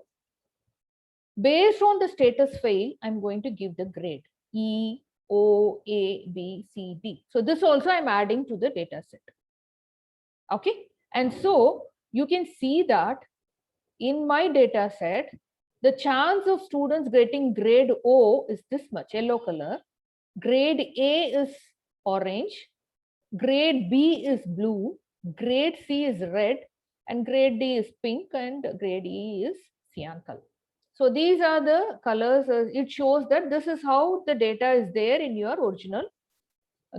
based on the status fail, I'm going to give the grade E, O, A, B, C, D. So this also I'm adding to the data set. Okay. And so you can see that in my data set, the chance of students getting grade O is this much, yellow color. Grade A is orange. Grade B is blue. Grade C is red. And grade D is pink. And grade E is cyan color. So these are the colors. It shows that this is how the data is there in your original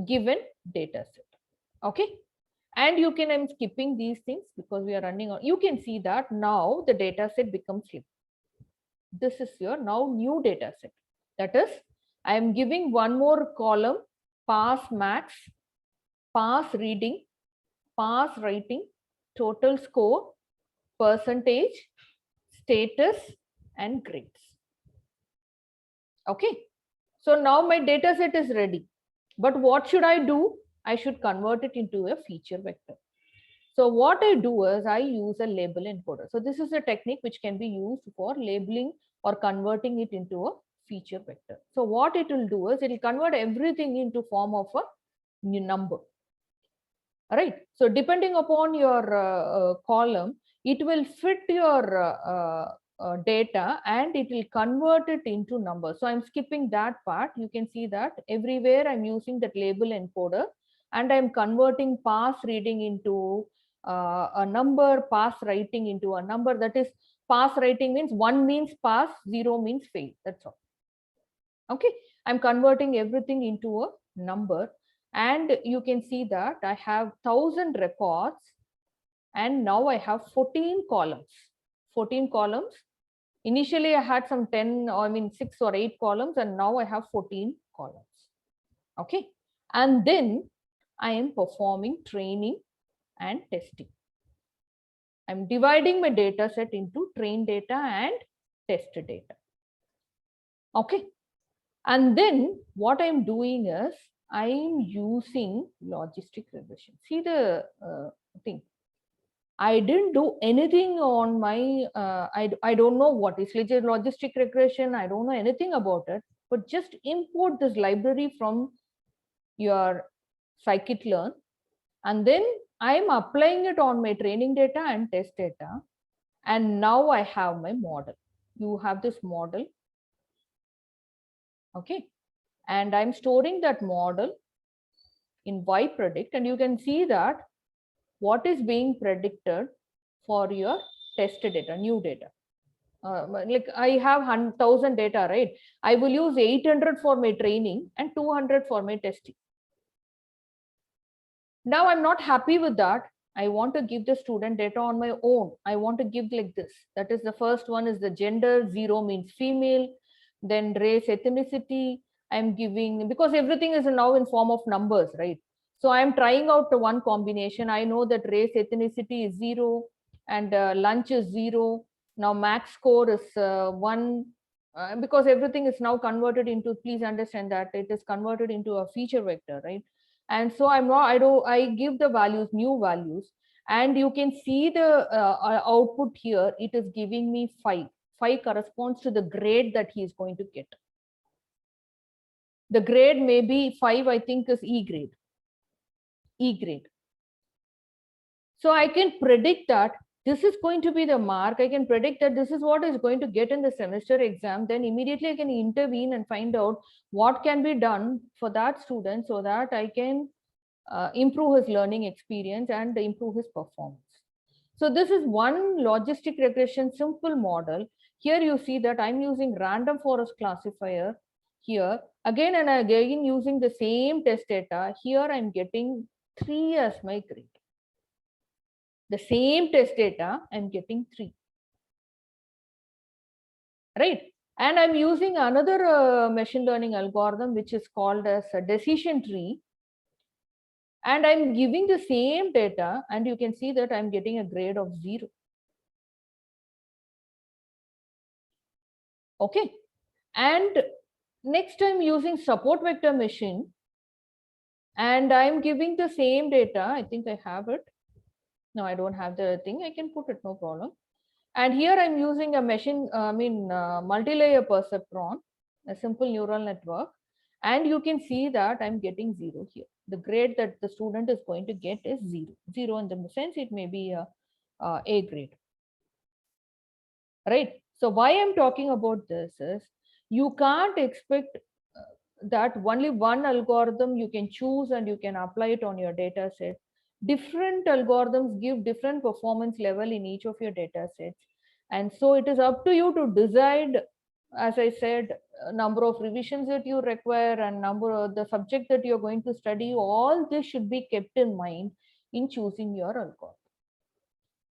given data set. Okay. And you can, I'm skipping these things because we are running on. You can see that now the data set becomes flip. This is your now new data set. That is, I am giving one more column, pass maths, pass reading, pass writing, total score, percentage, status, and grades. Okay. So now my data set is ready. But what should I do? I should convert it into a feature vector. So what I do is I use a label encoder. So this is a technique which can be used for labeling or converting it into a feature vector. So what it will do is it will convert everything into form of a new number. All right. So depending upon your column, it will fit your data and it will convert it into numbers. So I'm skipping that part. You can see that everywhere I'm using that label encoder and I'm converting pass reading into a number, pass writing into a number. That is, pass writing means 1 means pass, 0 means fail. That's all. Okay. I'm converting everything into a number. And you can see that I have 1000 records and now I have 14 columns. 14 columns. Initially, I had some 6 or 8 columns and now I have 14 columns. Okay. And then I am performing training and testing. I'm dividing my data set into trained data and tested data. Okay. And then what I'm doing is I'm using logistic regression. See the thing. I didn't do anything on my, I don't know what is logistic regression. I don't know anything about it, but just import this library from your scikit-learn. And then I'm applying it on my training data and test data. And now I have my model. You have this model. Okay. And I'm storing that model in yPredict. And you can see that what is being predicted for your tested data, new data. Like I have 1000 data, right? I will use 800 for my training and 200 for my testing. Now I'm not happy with that. I want to give the student data on my own. I want to give like this. That is, the first one is the gender, 0 means female, then race, ethnicity. I'm giving, because everything is now in form of numbers, right? So I'm trying out the one combination. I know that race, ethnicity is 0 and lunch is 0. Now max score is 1 because everything is now converted into, please understand that it is converted into a feature vector, right? And so I give the values, new values, and you can see the output here. It is giving me 5. 5 corresponds to the grade that he is going to get. The grade may be 5, I think, is E grade. E grade. So I can predict that this is going to be the mark. I can predict that this is what is going to get in the semester exam. Then immediately I can intervene and find out what can be done for that student so that I can improve his learning experience and improve his performance. So this is one logistic regression simple model. Here you see that I'm using random forest classifier here. Again and again using the same test data. Here I'm getting 3 as my grade. The same test data, I'm getting 3. Right? And I'm using another machine learning algorithm, which is called as a decision tree. And I'm giving the same data, and you can see that I'm getting a grade of 0. Okay. And next I'm using support vector machine, and I'm giving the same data. I think I have it. No, I don't have the thing. I can put it, no problem. And here I'm using a multi-layer perceptron, a simple neural network. And you can see that I'm getting 0 here. The grade that the student is going to get is 0. 0 in the sense it may be a grade. Right? So why I'm talking about this is you can't expect that only one algorithm you can choose and you can apply it on your data set. Different algorithms give different performance level in each of your data sets. And so it is up to you to decide, as I said, number of revisions that you require and number of the subject that you're going to study. All this should be kept in mind in choosing your algorithm.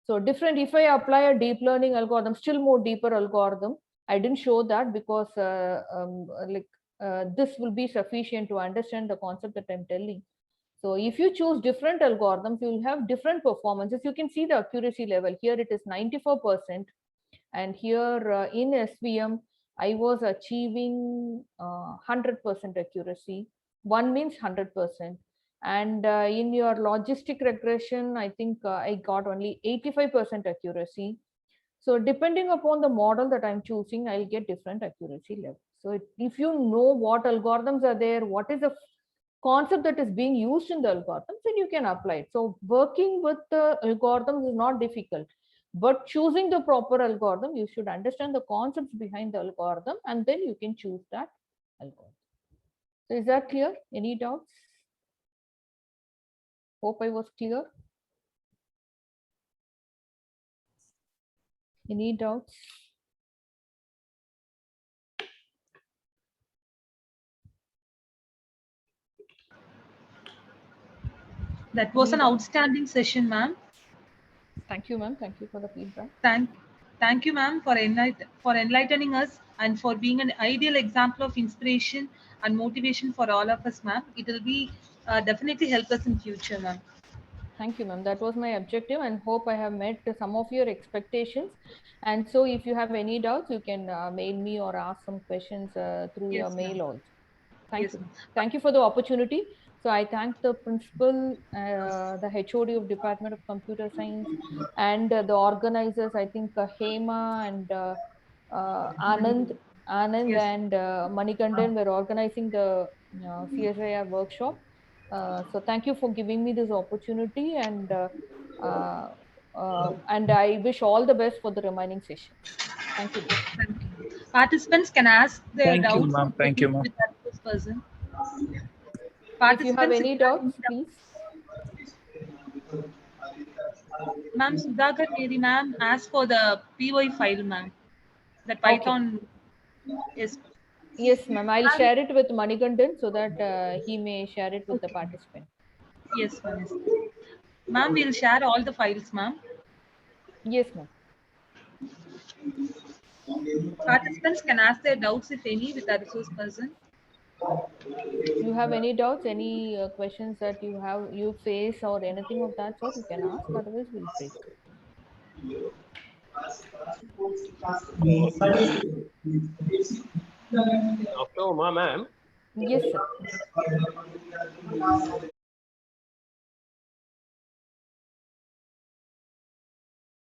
So different, if I apply a deep learning algorithm, still more deeper algorithm, I didn't show that because this will be sufficient to understand the concept that I'm telling. So if you choose different algorithms, you will have different performances. You can see the accuracy level. Here it is 94%. And here in SVM, I was achieving 100% accuracy. 1 means 100%. And in your logistic regression, I think I got only 85% accuracy. So depending upon the model that I'm choosing, I'll get different accuracy levels. So if you know what algorithms are there, what is the concept that is being used in the algorithms, then you can apply it. So working with the algorithms is not difficult, but choosing the proper algorithm, you should understand the concepts behind the algorithm, and then you can choose that algorithm. So is that clear? Any doubts? Hope I was clear. Any doubts? That was an outstanding session, ma'am. Thank you, ma'am. Thank you for the feedback. Thank you, ma'am, for enlightening us and for being an ideal example of inspiration and motivation for all of us, ma'am. It will be definitely help us in future, ma'am. Thank you, ma'am. That was my objective, and hope I have met some of your expectations. And so if you have any doubts, you can mail me or ask some questions through your mail also. Thank you. Thank you for the opportunity. So I thank the principal, the HOD of Department of Computer Science, and the organizers, I think Hema and Anand and Manikandan were organizing the CSIR workshop. So thank you for giving me this opportunity, and I wish all the best for the remaining session. Thank you. Participants can ask their Thank you, doubts ma'am. Thank you, ma'am. with this person. If you have any doubts, please. Ma'am, Sudhakar Mary, ma'am, ask for the PY file, ma'am. The Python is. Yes, ma'am. I'll share it with Manikandan so that he may share it with the participant. Yes, ma'am. Ma'am, we'll share all the files, ma'am. Yes, ma'am. Participants can ask their doubts, if any, with the resource person. You have any doubts, any questions that you face or anything of that sort, you can ask. Otherwise, we'll take. Dr. Uma, ma'am. Yes, sir.